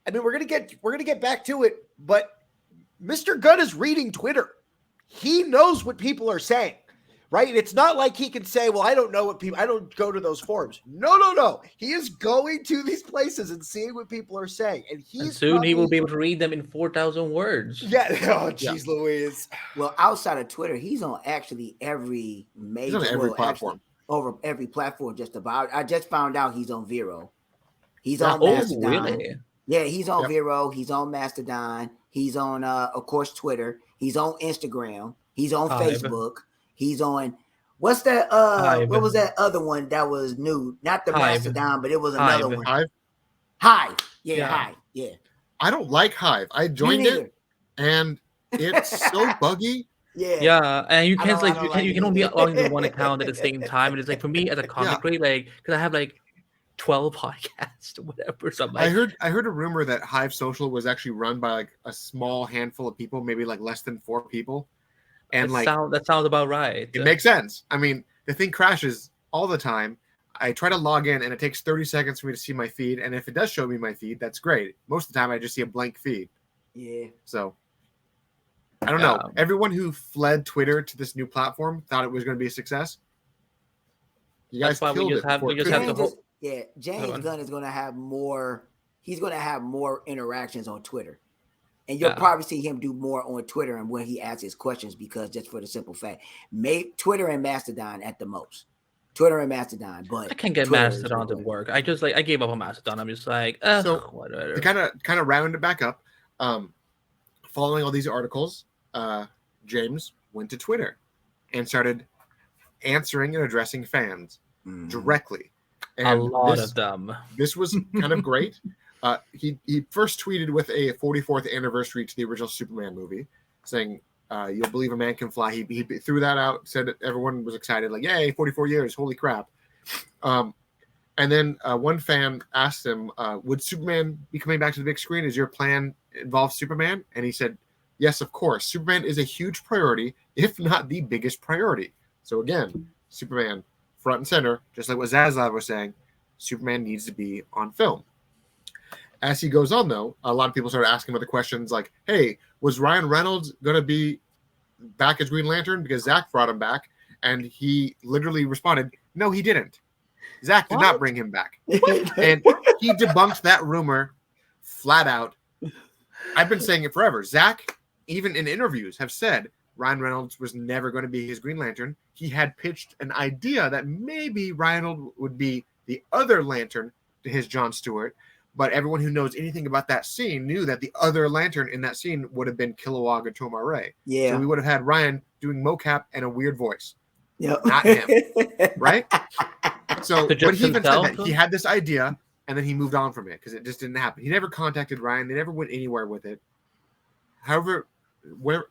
I mean, we're going to get back to it, but Mr. Gunn is reading Twitter. He knows what people are saying. Right? It's not like he can say, well, I don't know what people, I don't go to those forums. No. He is going to these places and seeing what people are saying. And soon he will be able to read them in 4,000 words. Yeah. Oh, jeez, Louise. Well, outside of Twitter, he's on actually every major, platform. Over every platform just about. I just found out he's on Vero. He's on Mastodon. Really? Yeah, he's on Vero. He's on Mastodon. He's on, of course, Twitter. He's on Instagram. He's on Facebook. He's on, what's that? What was that other one that was new? Not the Mastodon, but it was another one. Hive. Yeah, Hive. Yeah. I don't like Hive. I joined it, and it's so buggy. Yeah, and you can't you can only be logging to one account at the same time. And it's like, for me as a comic read, like, because I have like 12 podcasts or whatever. So I heard a rumor that Hive Social was actually run by like a small handful of people, maybe like less than 4 people. And that sounds about right. It makes sense. I mean, the thing crashes all the time. I try to log in, and it takes 30 seconds for me to see my feed. And if it does show me my feed, that's great. Most of the time, I just see a blank feed. Yeah. So, I don't know. Everyone who fled Twitter to this new platform thought it was going to be a success. You guys killed it. Yeah, James Gunn is going to have more. He's going to have more interactions on Twitter, and you'll probably see him do more on Twitter and when he asks his questions, because just for the simple fact, Twitter and Mastodon at the most. Twitter and Mastodon, but I can't get Twitter Mastodon to work. I gave up on Mastodon. I'm just like, whatever. To kind of round it back up, following all these articles, James went to Twitter and started answering and addressing fans directly. And a lot of them. This was kind of great. He first tweeted with a 44th anniversary to the original Superman movie, saying, "You'll believe a man can fly." He threw that out, said that everyone was excited, like, "Yay, 44 years, holy crap!" And then one fan asked him, "Would Superman be coming back to the big screen? Is your plan involve Superman?" And he said, "Yes, of course. Superman is a huge priority, if not the biggest priority." So again, Superman front and center, just like what Zaslav was saying. Superman needs to be on film. As he goes on, though, a lot of people started asking him other questions like, "Hey, was Ryan Reynolds going to be back as Green Lantern because Zach brought him back?" And he literally responded, "No, he didn't. Zach did not bring him back." And he debunked that rumor flat out. I've been saying it forever. Zach, even in interviews, have said Ryan Reynolds was never going to be his Green Lantern. He had pitched an idea that maybe Ryan would be the other Lantern to his Jon Stewart, but everyone who knows anything about that scene knew that the other Lantern in that scene would have been Kilowog or Tomar-Ray. Yeah. So we would have had Ryan doing mocap and a weird voice. Yep. Not him. Right? So, but he even said that though? he had this idea and then he moved on from it because it just didn't happen. He never contacted Ryan. They never went anywhere with it. However,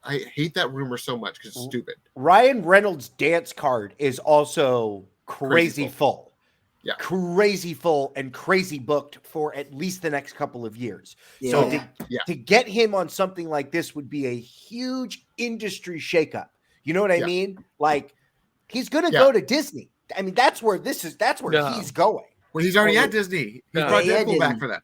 I hate that rumor so much because it's stupid. Ryan Reynolds' dance card is also crazy full. Yeah. Crazy full and crazy booked for at least the next couple of years. Yeah. So to get him on something like this would be a huge industry shakeup. You know what I mean? Like, he's going to go to Disney. I mean, that's where he's going. Well, he's already at Disney. He brought Deadpool back for that.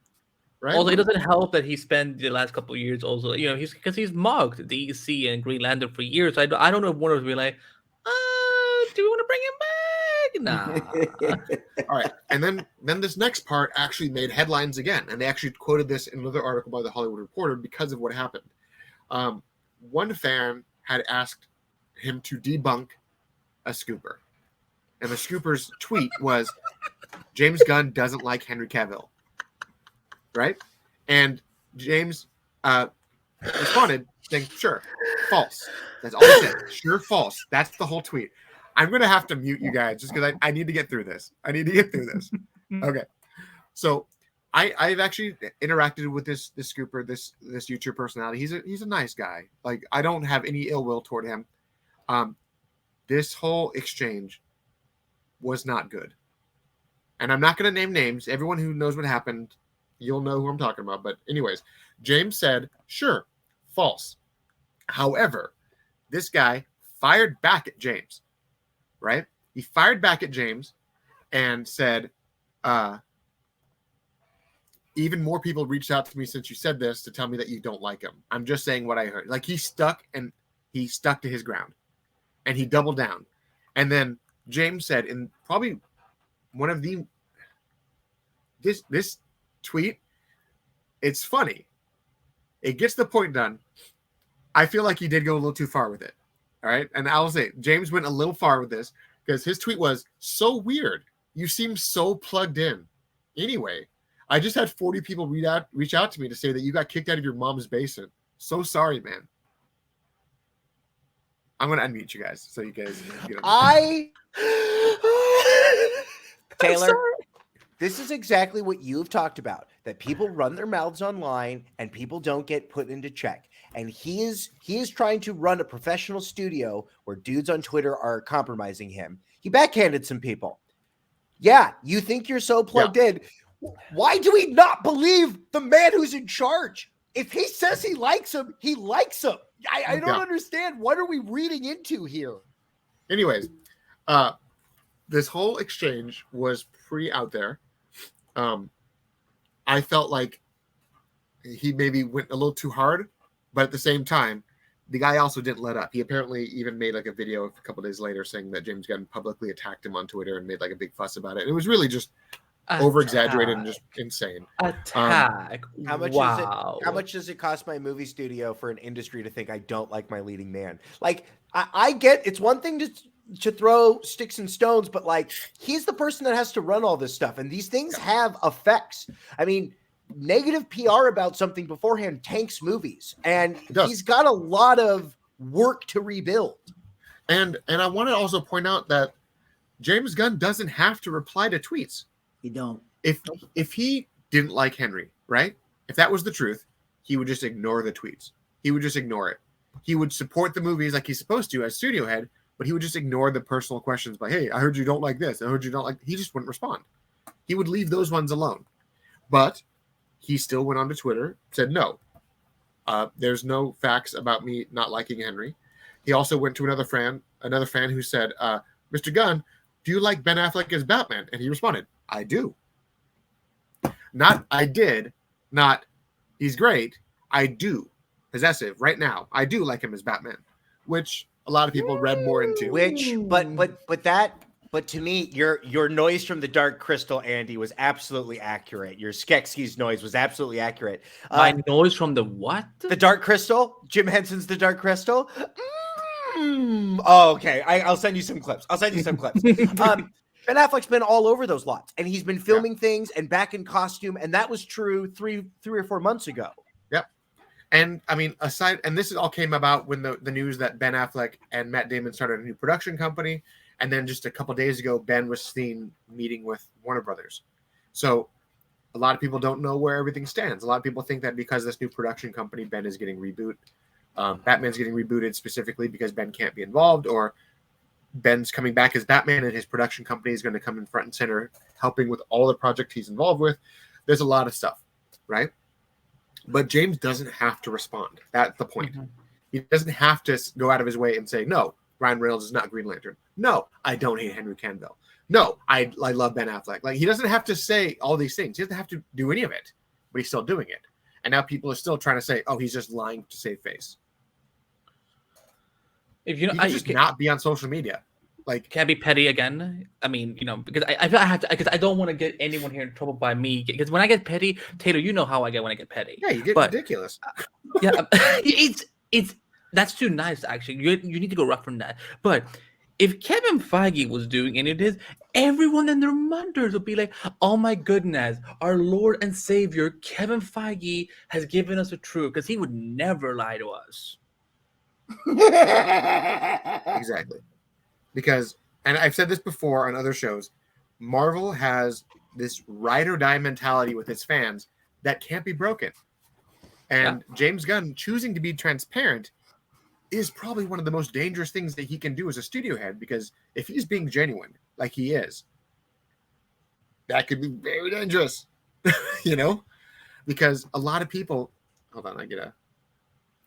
Right? Also, it doesn't help that he spent the last couple of years also, he's mugged DC and Green Lantern for years. I don't know if one of them will be like, do we want to bring him back? Nah. All right. And then this next part actually made headlines again. And they actually quoted this in another article by the Hollywood Reporter because of what happened. One fan had asked him to debunk a scooper. And the scooper's tweet was, "James Gunn doesn't like Henry Cavill." Right? And James responded saying, "Sure, false." That's all he said. Sure, false. That's the whole tweet. I'm going to have to mute you guys just because I need to get through this. Okay. So I've actually interacted with this scooper, this YouTube personality. He's a nice guy. Like, I don't have any ill will toward him. This whole exchange was not good. And I'm not going to name names. Everyone who knows what happened, you'll know who I'm talking about. But anyways, James said, "Sure, false." However, this guy fired back at James, right? He fired back at James and said, "Even more people reached out to me since you said this to tell me that you don't like him. I'm just saying what I heard." Like, he stuck to his ground and he doubled down. And then James said, in probably one of this tweet, it's funny. It gets the point done. I feel like he did go a little too far with it. All right. And I will say, James went a little far with this because his tweet was so weird. You seem so plugged in. Anyway, I just had 40 people reach out to me to say that you got kicked out of your mom's basement. So sorry, man. I'm going to unmute you guys so you guys get Taylor, this is exactly what you've talked about, that people run their mouths online and people don't get put into check. And he is trying to run a professional studio where dudes on Twitter are compromising him. He backhanded some people. Yeah, you think you're so plugged in. Why do we not believe the man who's in charge? If he says he likes him, he likes him. I don't understand. What are we reading into here? Anyways, this whole exchange was pretty out there. I felt like he maybe went a little too hard, but at the same time, the guy also didn't let up. He apparently even made like a video a couple days later saying that James Gunn publicly attacked him on Twitter and made like a big fuss about it. It was really just over exaggerated and just insane. Attack. How much Wow. How much does it cost my movie studio for an industry to think I don't like my leading man? Like, I get it's one thing to throw sticks and stones, but like he's the person that has to run all this stuff, and these things have effects. I mean, negative PR about something beforehand tanks movies, and he's got a lot of work to rebuild. And I want to also point out that James Gunn doesn't have to reply to tweets. You don't. If he didn't like Henry, right? If that was the truth, he would just ignore the tweets. He would just ignore it. He would support the movies like he's supposed to as studio head, but he would just ignore the personal questions like, hey, I heard you don't like this. I heard you don't like. He just wouldn't respond. He would leave those ones alone. But he still went onto Twitter, said no. There's no facts about me not liking Henry. He also went to another fan who said, Mr. Gunn, do you like Ben Affleck as Batman? And he responded, I do. Not I did, not he's great. I do. Possessive right now. I do like him as Batman, which a lot of people read more into. But to me, your noise from the Dark Crystal, Andy, was absolutely accurate. Your Skeksis noise was absolutely accurate. My noise from the what? The Dark Crystal? Jim Henson's The Dark Crystal? Oh, okay. I'll send you some clips. Ben Affleck's been all over those lots, and he's been filming things and back in costume, and that was true three or 4 months ago. Yep. And I mean, this all came about when the news that Ben Affleck and Matt Damon started a new production company. And then just a couple days ago, Ben was seen meeting with Warner Brothers. So a lot of people don't know where everything stands. A lot of people think that because this new production company, Ben is getting rebooted. Batman's getting rebooted specifically because Ben can't be involved, or Ben's coming back as Batman and his production company is going to come in front and center, helping with all the projects he's involved with. There's a lot of stuff, right? But James doesn't have to respond. That's the point. Mm-hmm. He doesn't have to go out of his way and say, no, Ryan Reynolds is not Green Lantern. No, I don't hate Henry Cavill. No, I love Ben Affleck. Like, he doesn't have to say all these things. He doesn't have to do any of it, but he's still doing it. And now people are still trying to say, oh, he's just lying to save face. If you know, I just not be on social media. Like, can I be petty again? I mean, because I have to, because I don't want to get anyone here in trouble by me. Because when I get petty, Taylor, you know how I get when I get petty. Yeah, you get ridiculous. Yeah, it's that's too nice. Actually, you need to go rough from that. But if Kevin Feige was doing any of this, everyone and their mothers would be like, "Oh my goodness, our Lord and Savior Kevin Feige has given us the truth," because he would never lie to us. Exactly. Because, and I've said this before on other shows, Marvel has this ride or die mentality with its fans that can't be broken. And James Gunn choosing to be transparent is probably one of the most dangerous things that he can do as a studio head, because if he's being genuine, like he is, that could be very dangerous, because a lot of people, hold on,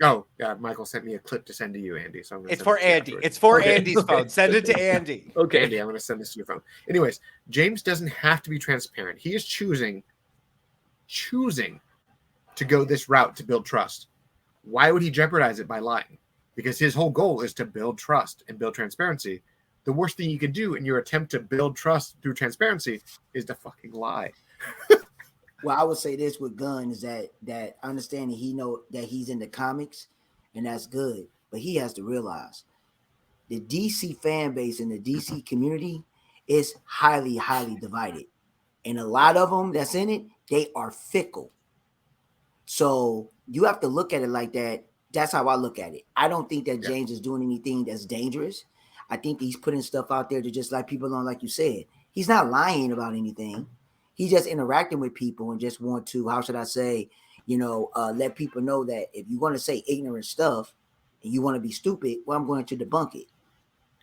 oh, yeah, Michael sent me a clip to send to you, Andy. So it's for Andy. It's for Andy's phone. Send it to Andy. Okay. Andy, I'm going to send this to your phone. Anyways, James doesn't have to be transparent. He is choosing to go this route to build trust. Why would he jeopardize it by lying? Because his whole goal is to build trust and build transparency. The worst thing you can do in your attempt to build trust through transparency is to fucking lie. Well, I would say this with Gunn is that understanding he know that he's in the comics, and that's good. But he has to realize the DC fan base and the DC community is highly, highly divided. And a lot of them that's in it, they are fickle. So you have to look at it like that. That's how I look at it. I don't think that James is doing anything that's dangerous. I think he's putting stuff out there to just let people know, like you said. He's not lying about anything. He's just interacting with people and just want to, how should I say, let people know that if you want to say ignorant stuff and you want to be stupid, well, I'm going to debunk it.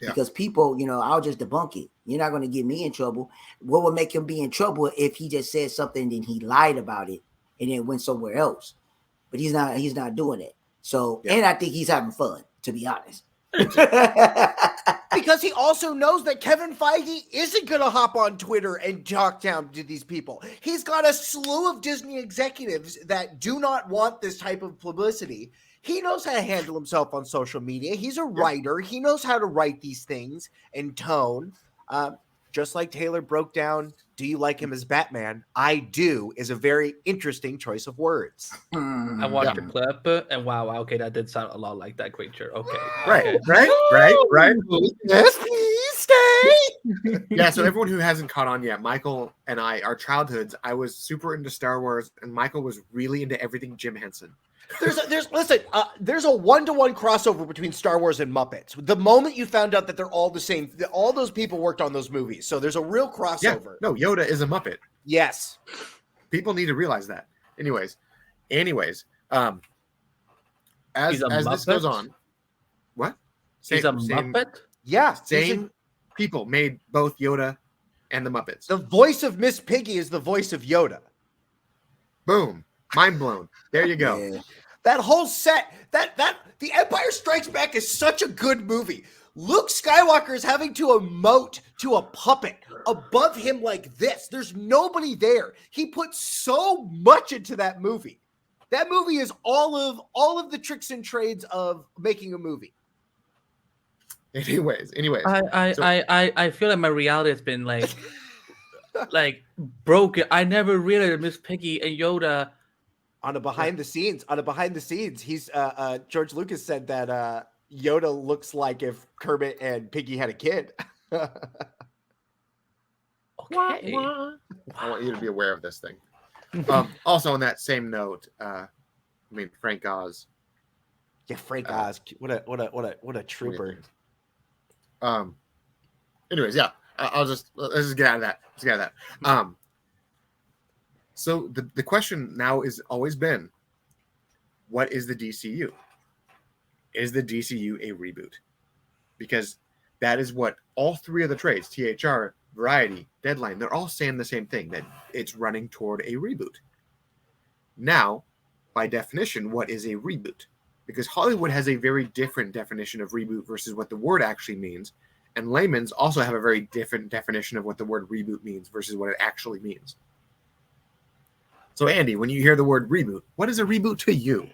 Yeah. Because people, I'll just debunk it. You're not going to get me in trouble. What would make him be in trouble if he just said something and then he lied about it and then went somewhere else? But he's not doing it. So, and I think he's having fun, to be honest. Because he also knows that Kevin Feige isn't going to hop on Twitter and talk down to these people. He's got a slew of Disney executives that do not want this type of publicity. He knows how to handle himself on social media. He's a writer. He knows how to write these things in tone. Just like Taylor broke down Do you like him as Batman? I do is a very interesting choice of words. I watched the clip and wow, okay, that did sound a lot like that creature. Okay. Right, okay. right. Yes, please stay. Yeah, so everyone who hasn't caught on yet, Michael and I, our childhoods, I was super into Star Wars, and Michael was really into everything Jim Henson. There's a 1-to-1 crossover between Star Wars and Muppets. The moment you found out that they're all the same, all those people worked on those movies. So there's a real crossover. Yeah, no, Yoda is a Muppet. Yes. People need to realize that. Anyways, as this goes on, what? He's a Muppet? Yeah. Same people made both Yoda and the Muppets. The voice of Miss Piggy is the voice of Yoda. Boom. Mind blown. There you go. Yeah. That whole set, that The Empire Strikes Back is such a good movie. Luke Skywalker is having to emote to a puppet above him like this. There's nobody there. He put so much into that movie. That movie is all of the tricks and trades of making a movie. Anyways. I feel like my reality has been like like broken. I never realized that Miss Piggy and Yoda On a behind the scenes, he's George Lucas said that Yoda looks like if Kermit and Piggy had a kid. okay. I want you to be aware of this thing. Also, on that same note, Frank Oz. Yeah, Frank Oz. What a trooper. Anyways, yeah. let's just get out of that. Let's get out of that. So the question now is always been, what is the DCU? Is the DCU a reboot? Because that is what all three of the trades, THR, Variety, Deadline, they're all saying the same thing, that it's running toward a reboot. Now, by definition, what is a reboot? Because Hollywood has a very different definition of reboot versus what the word actually means. And layman's also have a very different definition of what the word reboot means versus what it actually means. So, Andy, when you hear the word reboot, what is a reboot to you?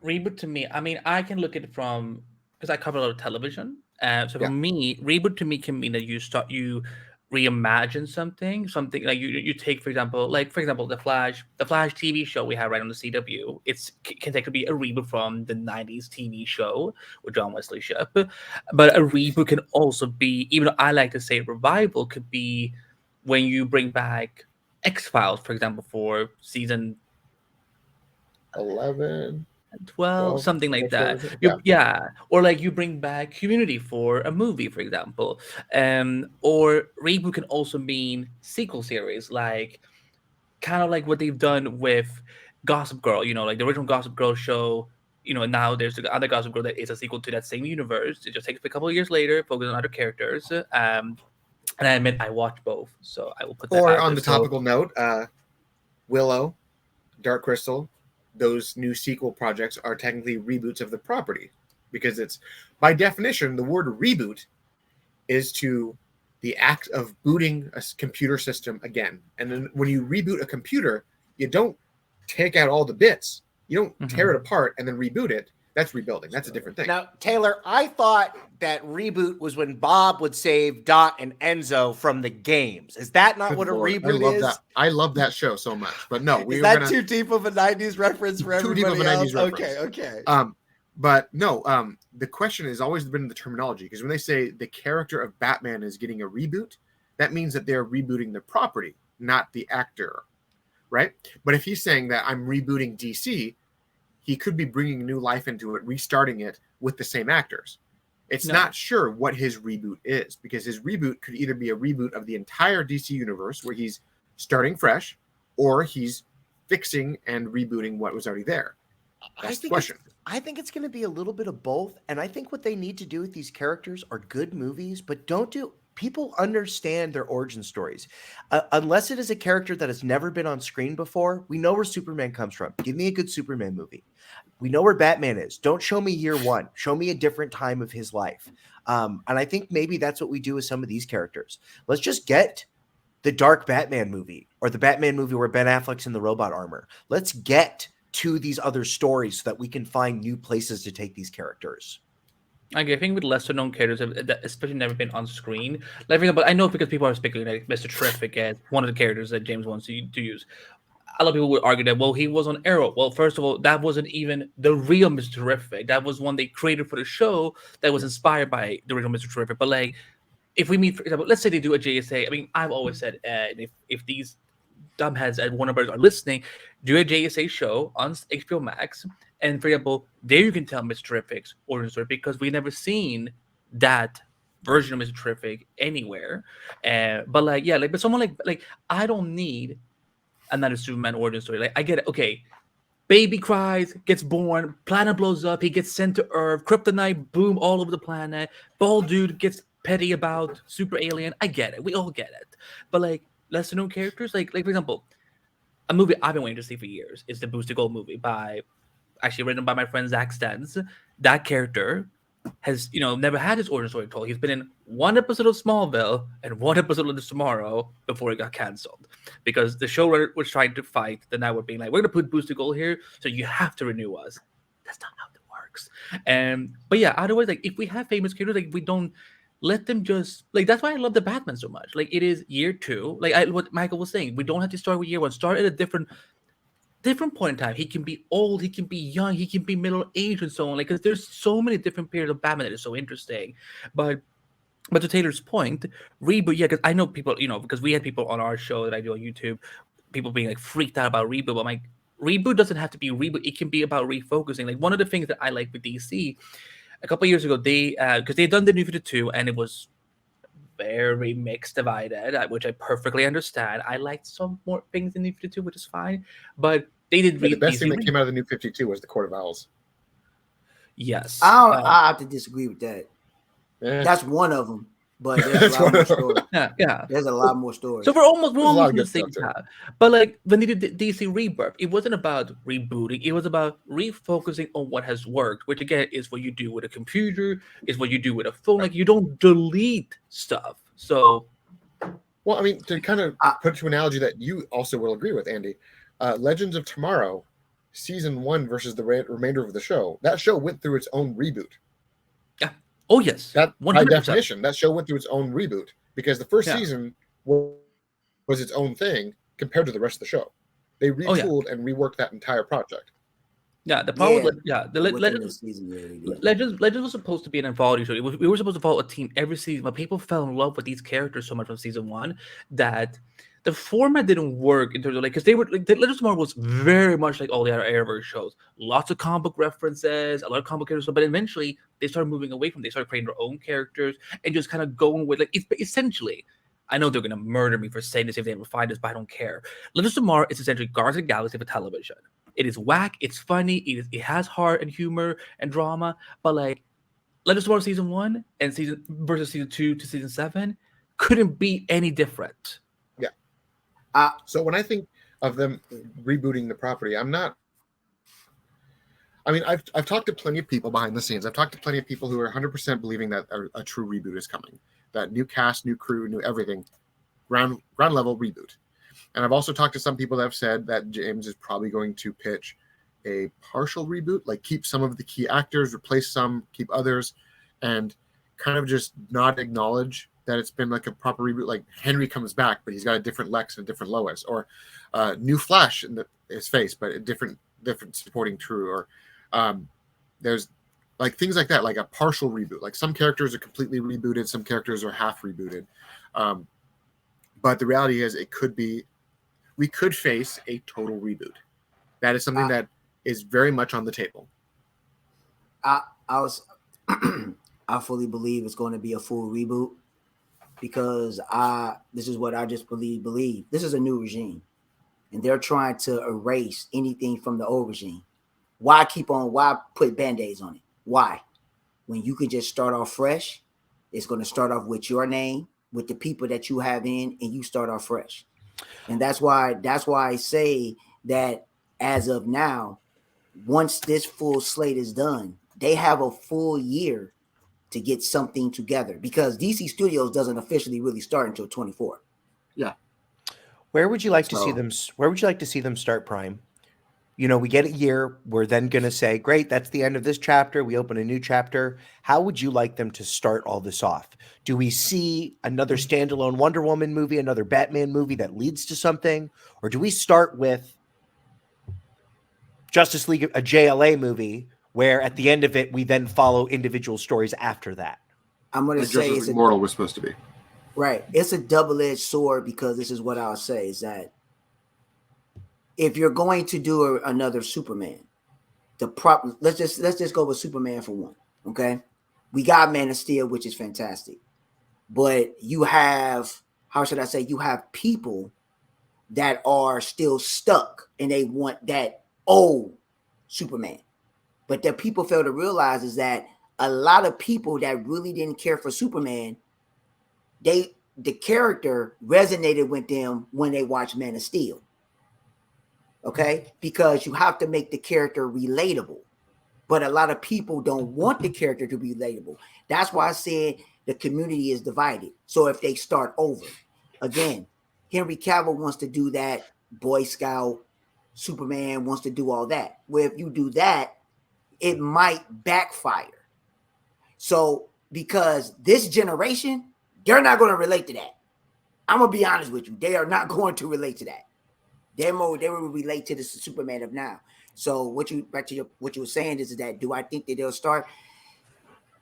Reboot to me, I mean, I can look at it from, because I cover a lot of television. For me, reboot to me can mean that you reimagine something like you take, for example, the Flash TV show we have right on the CW. Can be a reboot from the 90s TV show with John Wesley Shipp. But a reboot can also be, even though I like to say revival, could be when you bring back X-Files, for example, for season 11. 12, something like that. Yeah. Or like you bring back Community for a movie, for example. Or reboot can also mean sequel series, like kind of like what they've done with Gossip Girl, like the original Gossip Girl show, now there's the other Gossip Girl that is a sequel to that same universe. It just takes a couple of years later, focus on other characters. And I admit I watched both, so I will put that Or out on there. the topical note, Willow, Dark Crystal, those new sequel projects are technically reboots of the property, because it's, by definition, the word reboot is to the act of booting a computer system again. And then when you reboot a computer, you don't take out all the bits. You don't tear it apart and then reboot it. That's rebuilding. That's a different thing. Now, Taylor, I thought that reboot was when Bob would save Dot and Enzo from the games. Is that not what a reboot is? I love that show so much. But no, is that too deep of a 90s reference for everybody else? Too deep of a 90s reference. Okay. But no, the question has always been the terminology, because when they say the character of Batman is getting a reboot, that means that they're rebooting the property, not the actor, right? But if he's saying that I'm rebooting DC, he could be bringing new life into it, restarting it with the same actors. It's not sure what his reboot is, because his reboot could either be a reboot of the entire DC universe where he's starting fresh, or he's fixing and rebooting what was already there. That's the question. I think it's going to be a little bit of both. And I think what they need to do with these characters are good movies, but people understand their origin stories. Unless it is a character that has never been on screen before, we know where Superman comes from. Give me a good Superman movie. We know where Batman is. Don't show me year one. Show me a different time of his life. And I think maybe that's what we do with some of these characters. Let's just get the Dark Batman movie, or the Batman movie where Ben Affleck's in the robot armor. Let's get to these other stories so that we can find new places to take these characters. I think with lesser known characters that especially never been on screen. Like for example, I know because people are speculating like Mr. Terrific as one of the characters that James wants to use. A lot of people would argue that he was on Arrow. Well, first of all, that wasn't even the real Mr. Terrific. That was one they created for the show that was inspired by the original Mr. Terrific. But like, if we meet, for example, let's say they do a JSA. I mean, I've always said, if these dumbheads at Warner Bros. Are listening, do a JSA show on HBO Max, and for example, there you can tell Mr. Terrific's origin story because we never seen that version of Mr. Terrific anywhere. But like, yeah, like, but someone like I don't need another Superman origin story. Like, I get it. Okay, baby cries, gets born, planet blows up, he gets sent to Earth, kryptonite, boom, all over the planet. Bald dude gets petty about super alien. I get it. We all get it. But like lesser known characters, like for example, a movie I've been waiting to see for years is the Booster Gold movie actually written by my friend Zach Stens. That character has never had his origin story told. He's been in one episode of Smallville and one episode of This Tomorrow before it got canceled because the showrunner was trying to fight the network, being like, "We're gonna put Booster Gold here, so you have to renew us." That's not how it works. But yeah, otherwise, like if we have famous characters, like we don't let them just like. That's why I love the Batman so much. Like it is year 2. Like what Michael was saying, we don't have to start with year 1. Start at a different point in time. He can be old, he can be young, he can be middle aged, and so on. Like, because there's so many different periods of Batman that is so interesting. But to Taylor's point, Reboot, yeah, because I know people, because we had people on our show that I do on YouTube, people being like freaked out about Reboot. But I'm like, Reboot doesn't have to be Reboot. It can be about refocusing. Like one of the things that I like with DC, a couple of years ago, they because they had done the New 52 and it was very mixed, divided, which I perfectly understand. I liked some more things in New 52, which is fine, but they did. The best thing that came out of the New 52 was the Court of Owls. Yes, I have to disagree with that. Yeah. That's one of them, but there's a lot more stories. Yeah, there's a lot more stories. So we're almost on the same time. But like when they did the DC Rebirth, it wasn't about rebooting. It was about refocusing on what has worked, which again is what you do with a computer, is what you do with a phone. Like you don't delete stuff. So, well, I mean, to kind of put to an analogy that you also will agree with, Andy, Legends of Tomorrow, season 1 versus the remainder of the show. That show went through its own reboot. Yeah. Oh yes. That 100%. By definition, that show went through its own reboot because the first season was its own thing compared to the rest of the show. They retooled and reworked that entire project. Yeah, the problem was the Legends was supposed to be an anthology show. We were supposed to follow a team every season, but people fell in love with these characters so much from season 1 that the format didn't work in terms of like because they were like the Legends of Tomorrow was very much like all the other Arrowverse shows, lots of comic book references, a lot of comic book characters. But eventually they started moving away from. They started creating their own characters and just kind of going with like it's essentially. I know they're gonna murder me for saying this if they ever find this, but I don't care. Legends of Tomorrow is essentially Guardians of the Galaxy for television. It is whack, it's funny, it has heart and humor and drama, but like Legends of Tomorrow season 1 and season 2 to season 7 couldn't be any different. Yeah. So when I think of them rebooting the property, I've talked to plenty of people behind the scenes. I've talked to plenty of people who are 100% believing that a true reboot is coming. That new cast, new crew, new everything, ground level reboot. And I've also talked to some people that have said that James is probably going to pitch a partial reboot, like keep some of the key actors, replace some, keep others, and kind of just not acknowledge that it's been like a proper reboot. Like Henry comes back, but he's got a different Lex and a different Lois, or new Flash in his face, but a different supporting crew, or there's like things like that, like a partial reboot. Like some characters are completely rebooted, some characters are half rebooted. But the reality is we could face a total reboot. That is something that is very much on the table. I fully believe it's going to be a full reboot because this is what I just believe. This is a new regime and they're trying to erase anything from the old regime. Why put Band-Aids on it? Why? When you can just start off fresh, it's going to start off with your name, with the people that you have in, and you start off fresh. And that's why I say that as of now, once this full slate is done, they have a full year to get something together because DC Studios doesn't officially really start until 24. Yeah. Where would you like to see them? Where would you like to see them start, Prime? we get a year. We're then going to say, great, that's the end of this chapter. We open a new chapter. How would you like them to start all this off? Do we see another standalone Wonder Woman movie, another Batman movie that leads to something? Or do we start with Justice League, a JLA movie, where at the end of it, we then follow individual stories after that? I'm going to say Justice League Immortal was supposed to be. Right. It's a double-edged sword, because this is what I'll say is that if you're going to do another Superman, let's just go with Superman for one. Okay. We got Man of Steel, which is fantastic, but you have, how should I say, you have people that are still stuck and they want that old Superman. But that people fail to realize is that a lot of people that really didn't care for Superman, the character resonated with them when they watched Man of Steel. Okay, because you have to make the character relatable, but a lot of people don't want the character to be relatable. That's why I said the community is divided. So if they start over again, Henry Cavill wants to do that Boy Scout, Superman wants to do all that. Where if you do that, it might backfire. So because this generation, they're not going to relate to that. I'm gonna be honest with you, they are not going to relate to that. They will relate to the Superman of now. So what you were saying is that, do I think that they'll start?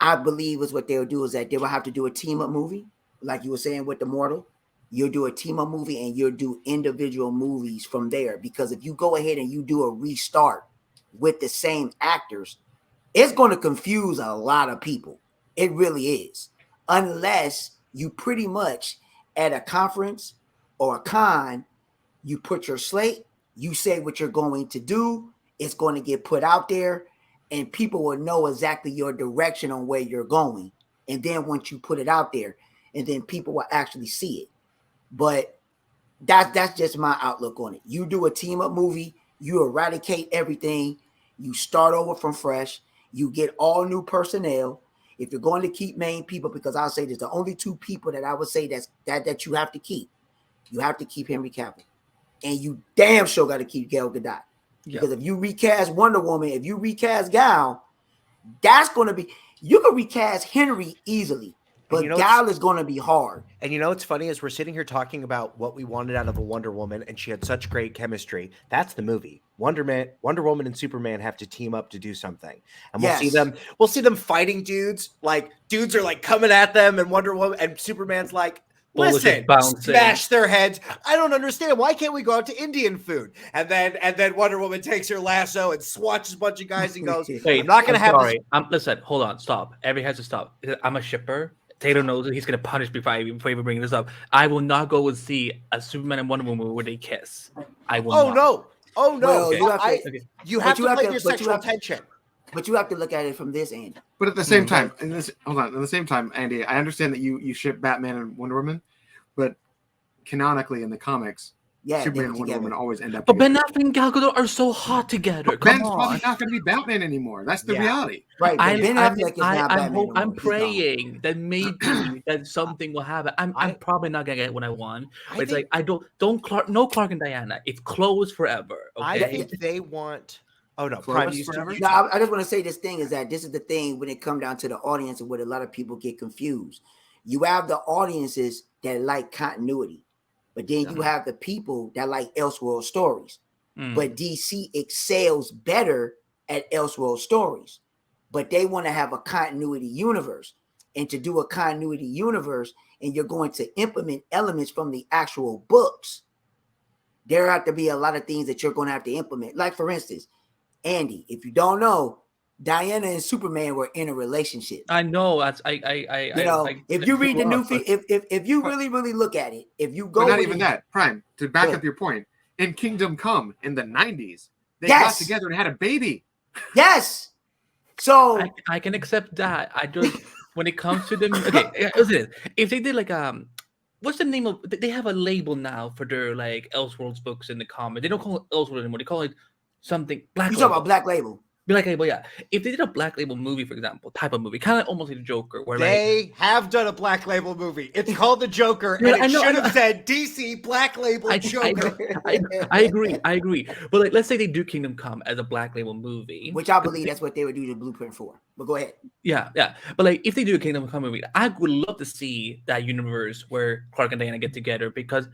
I believe is what they'll do is that they will have to do a team up movie, like you were saying with the Mortal. You'll do a team up movie and you'll do individual movies from there. Because if you go ahead and you do a restart with the same actors, it's going to confuse a lot of people. It really is. Unless you pretty much at a conference or a con, you put your slate, you say what you're going to do, it's going to get put out there, and people will know exactly your direction on where you're going. And then once you put it out there, and then people will actually see it. But that's just my outlook on it. You do a team up movie, you eradicate everything, you start over from fresh, you get all new personnel. If you're going to keep main people, because I'll say there's the only two people that I would say that you have to keep. You have to keep Henry Cavill. And you damn sure got to keep Gal Gadot. Because if you recast Wonder Woman, if you recast Gal, that's going to be, you can recast Henry easily, but Gal is going to be hard. And what's funny is we're sitting here talking about what we wanted out of a Wonder Woman, and she had such great chemistry. That's the movie. Wonder Woman and Superman have to team up to do something. And we'll see them fighting dudes. Like dudes are like coming at them, and Wonder Woman and Superman's like, listen, smash their heads. I don't understand. Why can't we go out to Indian food? And then Wonder Woman takes her lasso and swatches a bunch of guys and goes, Wait, I'm not going to have sorry. Listen, hold on, stop. Everybody has to stop. I'm a shipper. Taylor knows that he's going to punish me before I even bring this up. I will not go and see a Superman and Wonder Woman where they kiss. I will not. Oh, no. Well, Okay. You have to play your sexual tension. But you have to look at it from this end. But at the same time, At the same time, Andy, I understand that you ship Batman and Wonder Woman, but canonically in the comics, Superman and Wonder Woman always end up. But Ben Affleck and Gal Gadot are so hot together. Ben's probably not going to be Batman anymore. That's the reality. Right. Ben Affleck is not Batman. I'm praying that maybe that something will happen. I'm probably not gonna get what I want. But it's like no Clark and Diana. It's closed forever. Okay? I think they want. Oh no, Prime forever. No, I just want to say this thing is that this is the thing when it comes down to the audience and what a lot of people get confused. You have the audiences that like continuity, but then you have the people that like Elseworld stories. But DC excels better at Elseworld stories, but they want to have a continuity universe. And to do a continuity universe, and you're going to implement elements from the actual books, there have to be a lot of things that you're going to have to implement. Like for instance, Andy, if you don't know, Diana and Superman were in a relationship. I know. If you read the new, if you really look at it, if you go, but not even that. Prime, to back up your point, in Kingdom Come in the 90s, they got together and had a baby. Yes. So I can accept that. I just when it comes to them, okay, listen, if they did like what's the name of? They have a label now for their like Elseworlds books in the comic. They don't call it Elseworlds anymore. They call it something Black. You talking about Black Label? Be like, hey, well, yeah, if they did a Black Label movie, for example, type of movie, kind of almost like the Joker, where They have done a Black Label movie. It's called The Joker, Yeah, and I it know, should I know. have said DC Black Label I Joker. agree. But like, let's say they do Kingdom Come as a Black Label movie, Which I believe that's what they would do the blueprint for. But go ahead. yeah. But like, if they do a Kingdom Come movie, I would love to see that universe where Clark and Diana get together because,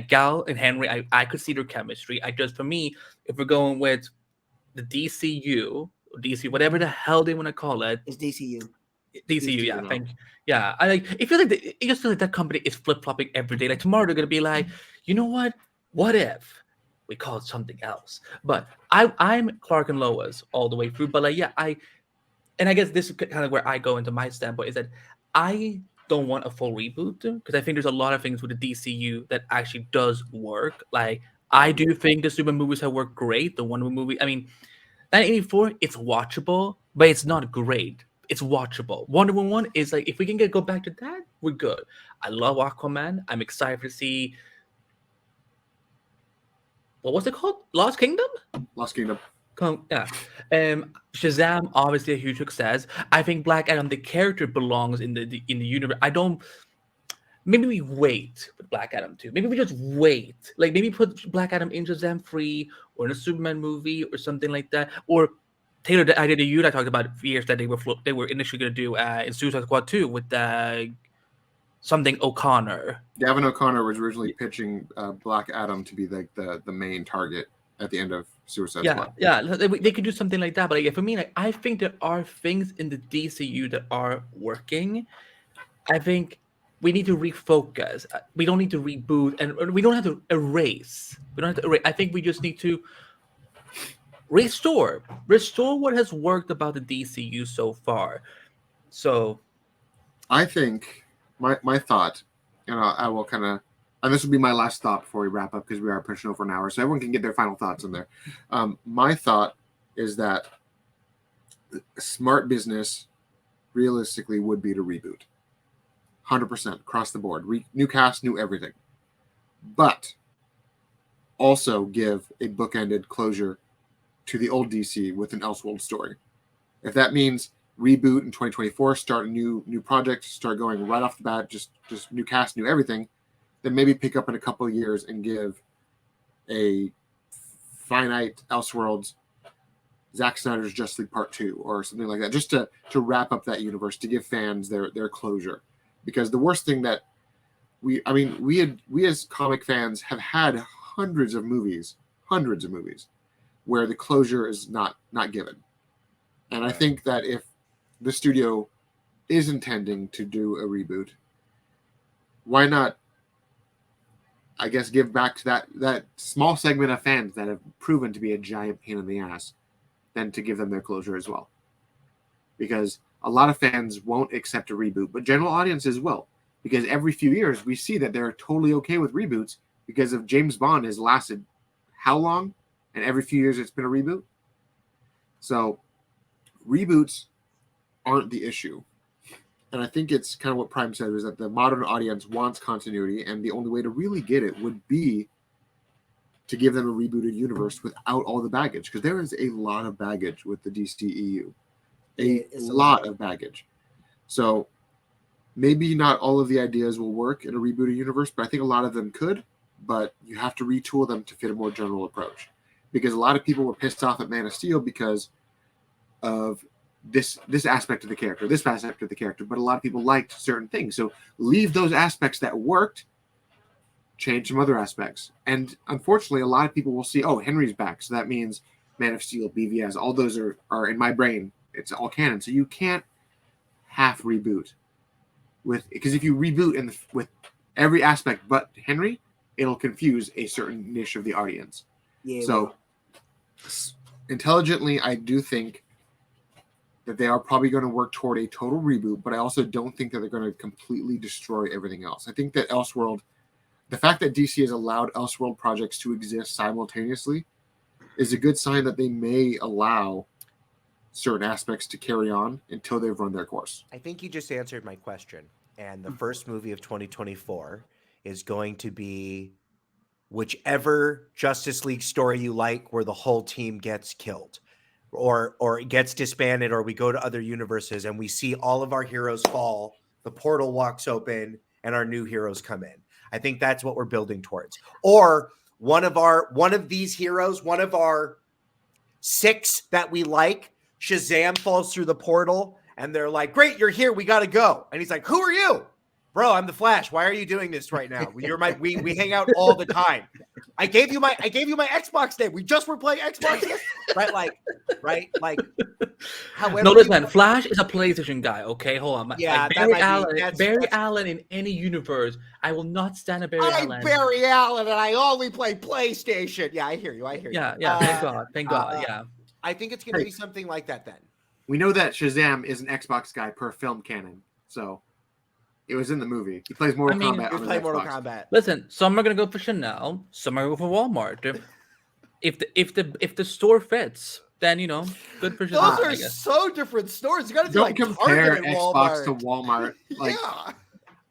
Gal and Henry, I could see their chemistry. For me, if we're going with the DCU, DC, whatever the hell they want to call it, It's DCU. DCU, yeah, now. thank you. Yeah, I like. It feels like it just feels like that company is flip flopping every day. Like tomorrow they're gonna be like, you know what? What if we call it something else? But I'm Clark and Lois all the way through. But like, yeah, I guess this is kind of where I go into my standpoint is that I don't want a full reboot because I think there's a lot of things with the DCU that actually does work. Like I do think the Superman movies have worked great. The Wonder Woman movie, I mean, 1984, it's watchable, but it's not great. It's watchable. Wonder Woman 1 is like, if we can go back to that, we're good. I love Aquaman. I'm excited to see. What was it called? Lost Kingdom? Lost Kingdom. Yeah. Shazam, obviously a huge success. I think Black Adam, the character, belongs in the universe. Maybe we wait with Black Adam 2. Maybe we just wait. Like maybe put Black Adam in Shazam 3 or in a Superman movie or something like that. Or Taylor, the idea that you and I talked about for years that they were initially going to do in Suicide Squad 2 with something O'Connor. Gavin O'Connor was originally pitching Black Adam to be like the main target at the end of Suicide Squad. Yeah, they could do something like that. But like, for me, like I think there are things in the DCU that are working. I think we need to refocus. We don't need to reboot, and we don't have to erase. I think we just need to restore what has worked about the DCU so far. So I think my thought, and I will kind of, and this will be my last thought before we wrap up because we are pushing over an hour, so everyone can get their final thoughts in there. My thought is that smart business realistically would be to reboot 100% across the board, new cast, new everything, but also give a bookended closure to the old DC with an Elseworld story. If that means reboot in 2024, start a new project, start going right off the bat, just new cast, new everything, then maybe pick up in a couple of years and give a finite Elseworlds, Zack Snyder's Justice League Part 2 or something like that, just to wrap up that universe, to give fans their closure. Because the worst thing that we as comic fans have had hundreds of movies where the closure is not given. And I think that if the studio is intending to do a reboot, why not, I guess, give back to that small segment of fans that have proven to be a giant pain in the ass, than to give them their closure as well. Because a lot of fans won't accept a reboot, but general audiences will. Because every few years we see that they're totally okay with reboots because of James Bond has lasted how long? And every few years it's been a reboot. So reboots aren't the issue. And I think it's kind of what Prime said, is that the modern audience wants continuity, and the only way to really get it would be to give them a rebooted universe without all the baggage, because there is a lot of baggage with the DCEU. A lot of baggage. So maybe not all of the ideas will work in a rebooted universe, but I think a lot of them could, but you have to retool them to fit a more general approach. Because a lot of people were pissed off at Man of Steel because of this aspect of the character, this aspect of the character, but a lot of people liked certain things. So leave those aspects that worked, change some other aspects. And unfortunately, a lot of people will see, oh, Henry's back, so that means Man of Steel, BVS, all those are in my brain. It's all canon. So you can't half reboot because if you reboot with every aspect but Henry, it'll confuse a certain niche of the audience. Yeah. So intelligently, I do think that they are probably going to work toward a total reboot, but I also don't think that they're going to completely destroy everything else. I think that Elseworld, the fact that DC has allowed Elseworld projects to exist simultaneously is a good sign that they may allow certain aspects to carry on until they've run their course. I think you just answered my question. And the first movie of 2024 is going to be whichever Justice League story you like where the whole team gets killed. or it gets disbanded, or we go to other universes and we see all of our heroes fall, the portal walks open, and our new heroes come in. I think that's what we're building towards. Or one of these heroes, one of our 6 that we like, Shazam falls through the portal, and they're like, "Great, you're here. We got to go." And he's like, "Who are you?" "Bro, I'm the Flash. Why are you doing this right now? We hang out all the time. I gave you my Xbox name. We just were playing Xbox." Right? However, No, listen, Flash is a PlayStation guy. Okay, hold on. Yeah, Barry Allen in any universe, I will not stand a Barry Allen. I'm Barry Allen, and I only play PlayStation. Yeah, I hear you. Yeah. Thank God. Yeah. I think it's going to be something like that then. We know that Shazam is an Xbox guy per film canon, so it was in the movie. He plays Mortal Kombat. He plays Mortal Kombat. Listen, some are gonna go for Chanel, some are gonna go for Walmart. If the store fits, then good for Chanel. Those are so different stores. You got to don't compare Xbox to Walmart. Like, yeah.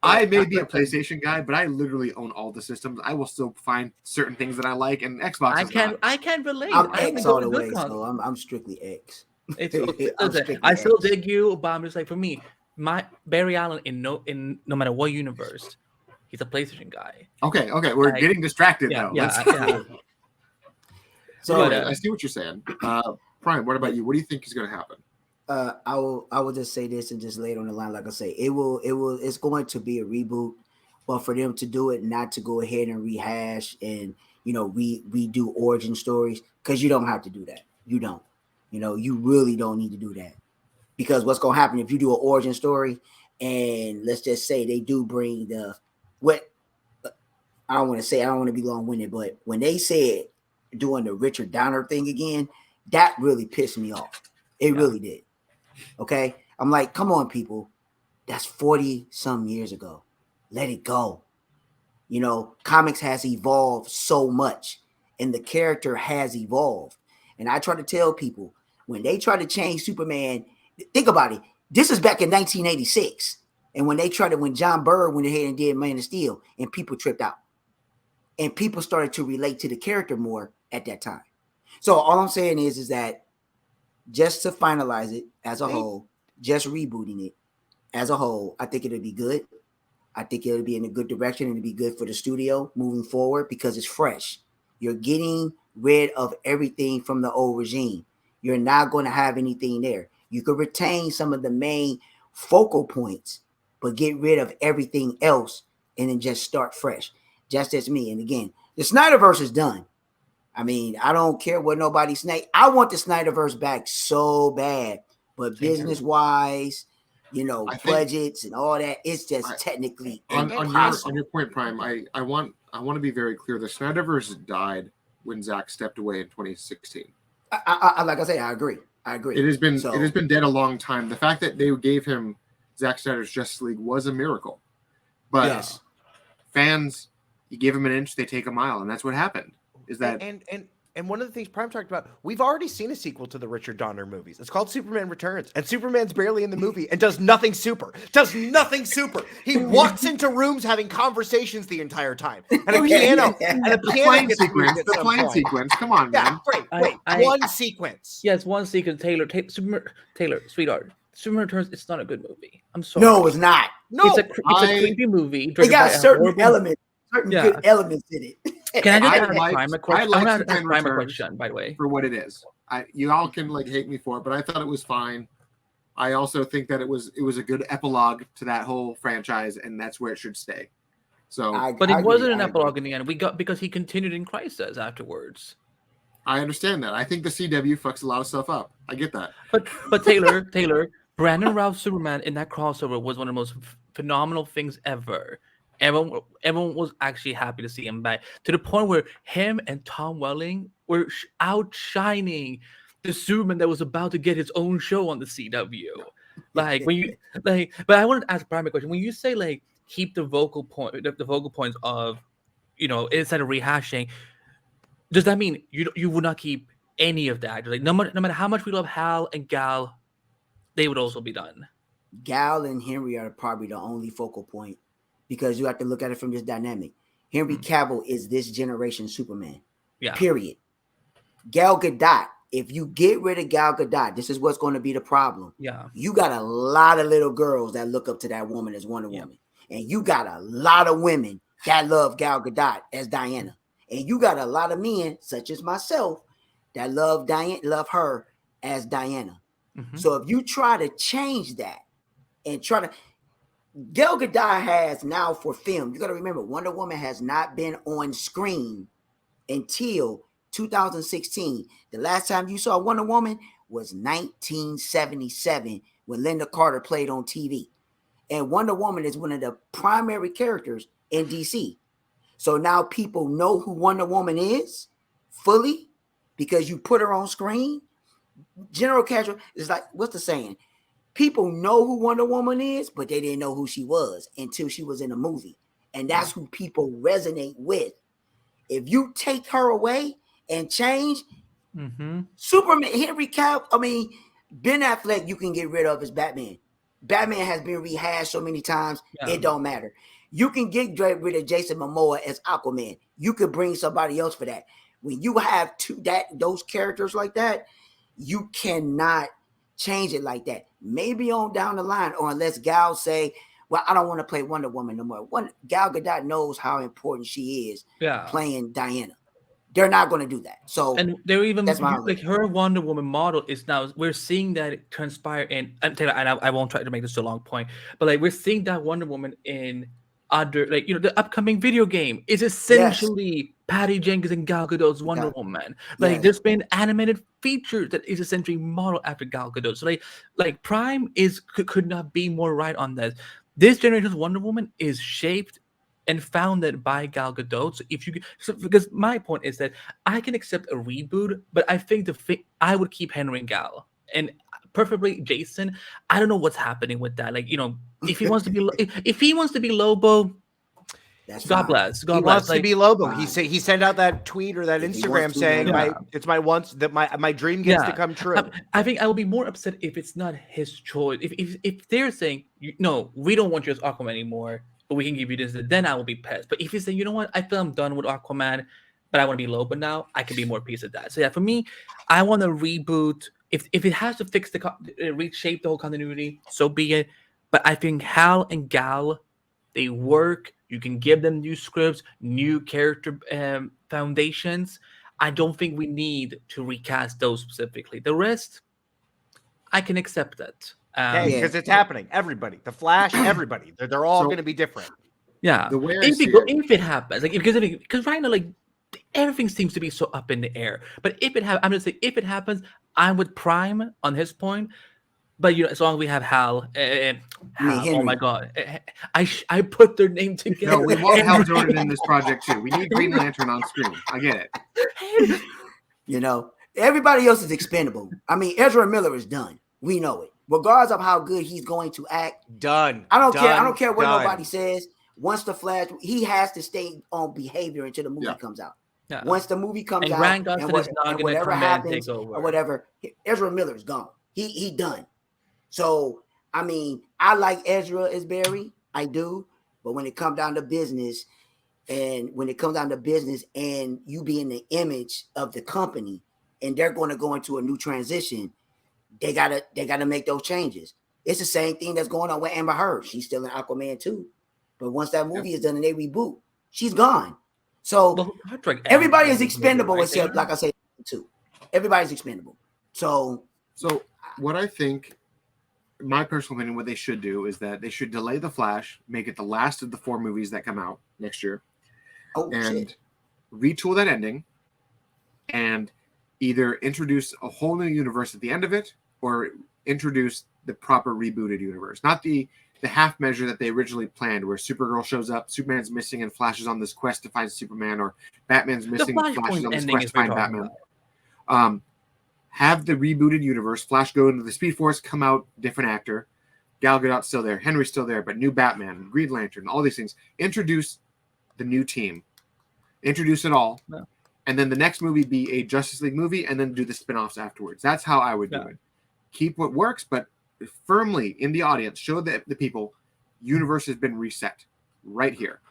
I may be a PlayStation guy, but I literally own all the systems. I will still find certain things that I like, and Xbox. I can't relate. I'm X all the way, so I'm strictly X. I still dig you, but I'm just like, for me, my Barry Allen in no matter what universe, he's a PlayStation guy. Okay, we're getting distracted now. Yeah. So I see what you're saying. Prime, what about you? What do you think is going to happen? I will just say this and just lay it on the line. Like I say, it's going to be a reboot, but for them to do it, not to go ahead and rehash and redo origin stories, because you don't have to do that. You don't. You really don't need to do that, because what's going to happen if you do an origin story and let's just say they do bring I don't want to be long-winded, but when they said doing the Richard Donner thing again, that really pissed me off. It really did. Okay. I'm like, come on, people. That's 40 some years ago. Let it go. Comics has evolved so much and the character has evolved. And I try to tell people, when they try to change Superman, think about it. This is back in 1986. And when John Byrne went ahead and did Man of Steel, and people tripped out. And people started to relate to the character more at that time. So all I'm saying is that just to finalize it as a whole, just rebooting it as a whole, I think it'll be good. I think it'll be in a good direction, and it'll be good for the studio moving forward because it's fresh. You're getting rid of everything from the old regime. You're not going to have anything there. You could retain some of the main focal points, but get rid of everything else and then just start fresh. Just as me. And again, the Snyderverse is done. I mean, I don't care what nobody say. I want the Snyderverse back so bad, but business-wise, budgets and all that, it's just technically on your point, Prime. I want to be very clear. The Snyderverse died when Zack stepped away in 2016. I like I say, I agree. It has been dead a long time. The fact that they gave him Zack Snyder's Justice League was a miracle. But fans, you give them an inch, they take a mile, and that's what happened. Is that and one of the things Prime talked about, we've already seen a sequel to the Richard Donner movies. It's called Superman Returns, and Superman's barely in the movie and does nothing super. He walks into rooms having conversations the entire time, and a piano the plane sequence. Come on, man. Wait, one sequence. Yes, one sequence. Taylor, sweetheart. Superman Returns. It's not a good movie. I'm sorry. No, it's not. No, it's a creepy movie. It got certain elements. Good elements in it. Can I just ask Prime a question? I'm going to ask Prime a question, by the way. For what it is. You all can hate me for it, but I thought it was fine. I also think that it was a good epilogue to that whole franchise, and that's where it should stay. So, but it wasn't an epilogue in the end. Because he continued in Crisis afterwards. I understand that. I think the CW fucks a lot of stuff up. I get that. But Taylor, Brandon Routh's Superman in that crossover was one of the most phenomenal things ever. Everyone was actually happy to see him back, to the point where him and Tom Welling were outshining the Superman that was about to get his own show on the CW. But I wanted to ask Brian a question. When you say keep the vocal points of, instead of rehashing, does that mean you would not keep any of that? No matter how much we love Hal and Gal, they would also be done. Gal and Henry are probably the only focal point. Because you have to look at it from this dynamic. Henry Cavill is this generation Superman. Yeah. Period. Gal Gadot if you get rid of Gal Gadot, this is what's going to be the problem. Yeah. You got a lot of little girls that look up to that woman as Wonder Woman. And you got a lot of women that love Gal Gadot as Diana. And you got a lot of men, such as myself, that love her as Diana. Mm-hmm. So if you try to change that and try to, Gal Gadot has now for film, you got to remember, Wonder Woman has not been on screen until 2016. The last time you saw Wonder Woman was 1977 when Linda Carter played on TV. And Wonder Woman is one of the primary characters in DC. So now people know who Wonder Woman is fully because you put her on screen. General casual is like, what's the saying? People know who Wonder Woman is, but they didn't know who she was until she was in a movie. And that's who people resonate with. If you take her away and change, Superman, Henry Cavill, Ben Affleck, you can get rid of as Batman. Batman has been rehashed so many times, it don't matter. You can get rid of Jason Momoa as Aquaman. You could bring somebody else for that. When you have those characters like that, you cannot change it like that. Maybe on down the line, or unless Gal say, well, I don't want to play Wonder Woman no more. Gal Gadot knows how important she is playing Diana. They're not going to do that. So, and they're even like her Wonder Woman model is now, we're seeing that transpire in, and I won't try to make this a long point, but like we're seeing that Wonder Woman in other, like, the upcoming video game is essentially Patty Jenkins and Gal Gadot's Wonder Woman. Like there's been animated features that is essentially modeled after Gal Gadot. So like Prime could not be more right on this. This generation's Wonder Woman is shaped and founded by Gal Gadot. So because my point is that I can accept a reboot, but I think I would keep Henry and Gal, and preferably Jason. I don't know what's happening with that. Like, if he wants to be, if he wants to be Lobo, that's God fine. bless. God he bless. wants to be Lobo. He sent out that tweet or that Instagram saying, my dream gets to come true. I think I will be more upset if it's not his choice. If they're saying, no, we don't want you as Aquaman anymore, but we can give you this, then I will be pissed. But if you say, you know what, I feel I'm done with Aquaman, but I want to be Lobo now, I can be more peace at that. So yeah, for me, I want to reboot. If it has to fix reshape the whole continuity, so be it. But I think Hal and Gal, they work. You can give them new scripts, new character foundations. I don't think we need to recast those specifically. The rest, I can accept that. Because it's happening. Everybody, the Flash, everybody, they're all going to be different. Yeah, the way if it happens, like because right now, like everything seems to be so up in the air. But if it happens, I'm gonna say if it happens, I'm with Prime on his point. But as long as we have Hal, oh my God, I put their name together. No, we want Hal Jordan in this project too. We need Green Lantern on screen. I get it. Everybody else is expendable. Ezra Miller is done. We know it. Regardless of how good he's going to act, done. I don't care. I don't care what nobody says. Once the Flash, he has to stay on behavior until the movie comes out. Yeah. Once the movie comes out, and whatever happens or whatever, Ezra Miller is gone. He done. So I like Ezra as Barry, I do. But when it comes down to business, and you being the image of the company, and they're going to go into a new transition, they gotta make those changes. It's the same thing that's going on with Amber Heard. She's still in Aquaman 2. But once that movie is done and they reboot, she's gone. So everybody is expendable except, like I said, 2. Everybody's expendable. So what I think, my personal opinion, what they should do is that they should delay The Flash, make it the last of the 4 movies that come out next year, and retool that ending, and either introduce a whole new universe at the end of it, or introduce the proper rebooted universe, not the half measure that they originally planned, where Supergirl shows up, Superman's missing, and Flash is on this quest to find Superman, or Batman's missing, Flash is on this quest to find Batman. Have the rebooted universe, Flash go into the Speed Force, come out, different actor, Gal Gadot's still there, Henry's still there, but new Batman, Green Lantern, all these things. Introduce the new team. Introduce it all. No. And then the next movie be a Justice League movie, and then do the spin-offs afterwards. That's how I would do it. Keep what works, but firmly in the audience, show the people universe has been reset right here.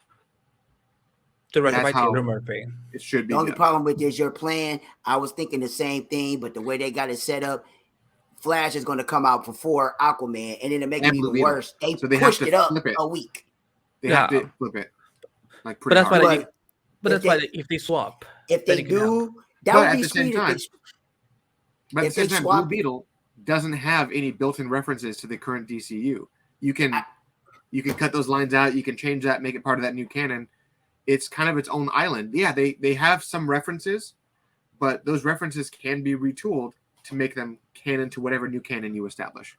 Directed by That's how Taylor Murphy. it should be. The only done. problem with this, your plan, I was thinking the same thing, but the way they got it set up, Flash is going to come out before Aquaman, and then to make And it Blue even Beetle. worse, they So they have pushed to it up flip it. a week. They have Yeah. to flip it like But pretty that's why hard. they, but that's why if they swap, If then they it can help. do, that But would at be the same sweet. time, But at if the same they time, swap Blue it. Beetle doesn't have any built-in references to the current DCU. You can cut those lines out. You can change that, make it part of that new canon. It's kind of its own island. Yeah, they have some references, but those references can be retooled to make them canon to whatever new canon you establish.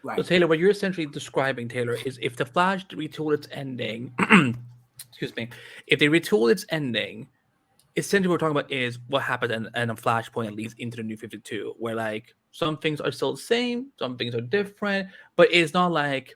Right. So Taylor, what you're essentially describing, Taylor, is if the Flash retool its ending, excuse me, if they retool its ending, essentially what we're talking about is what happens in a Flashpoint at least into the New 52, where like some things are still the same, some things are different, but it's not like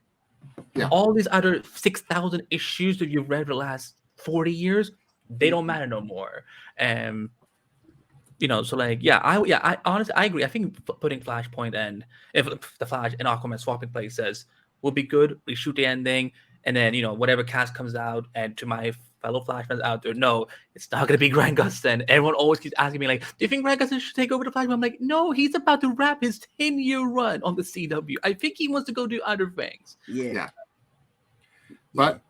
all these other 6,000 issues that you've read for the last 40 years, they don't matter no more. So like, I honestly, I agree. I think putting Flashpoint and if the Flash and Aquaman swapping places will be good. We shoot the ending, and then whatever cast comes out. And to my fellow Flash fans out there, no, it's not gonna be Grant Gustin. Everyone always keeps asking me like, do you think Grant Gustin should take over the Flash? I'm like, no, he's about to wrap his 10-year run on the CW. I think he wants to go do other things. Yeah. But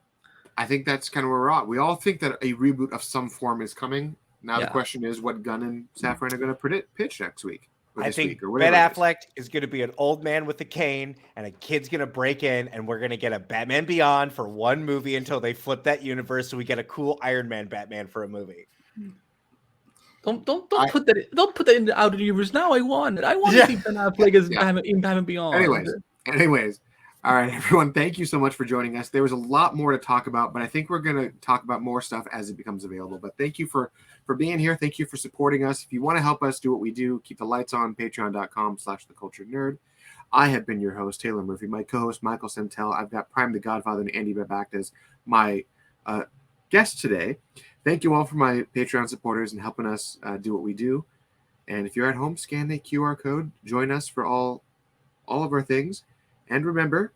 I think that's kind of where we're at. We all think that a reboot of some form is coming. Now the question is what Gunn and Safran are going to pitch next week. I think Ben Affleck is going to be an old man with a cane, and a kid's going to break in, and we're going to get a Batman Beyond for one movie until they flip that universe, so we get a cool Iron Man Batman for a movie. Don't put that in the outer universe now. I want to see Ben Affleck as Batman Beyond. Anyways. All right, everyone. Thank you so much for joining us. There was a lot more to talk about, but I think we're going to talk about more stuff as it becomes available. But thank you for being here. Thank you for supporting us. If you want to help us do what we do, keep the lights on, patreon.com/theculturenerd. I have been your host, Taylor Murphy. My co-host, Michael Santel. I've got Prime the Godfather and Andy Behbakht as my guest today. Thank you all for my Patreon supporters and helping us do what we do. And if you're at home, scan the QR code. Join us for all of our things. And remember,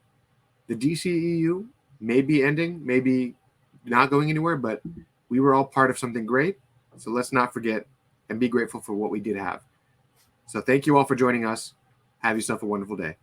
the DCEU may be ending, maybe not going anywhere, but we were all part of something great. So let's not forget and be grateful for what we did have. So thank you all for joining us. Have yourself a wonderful day.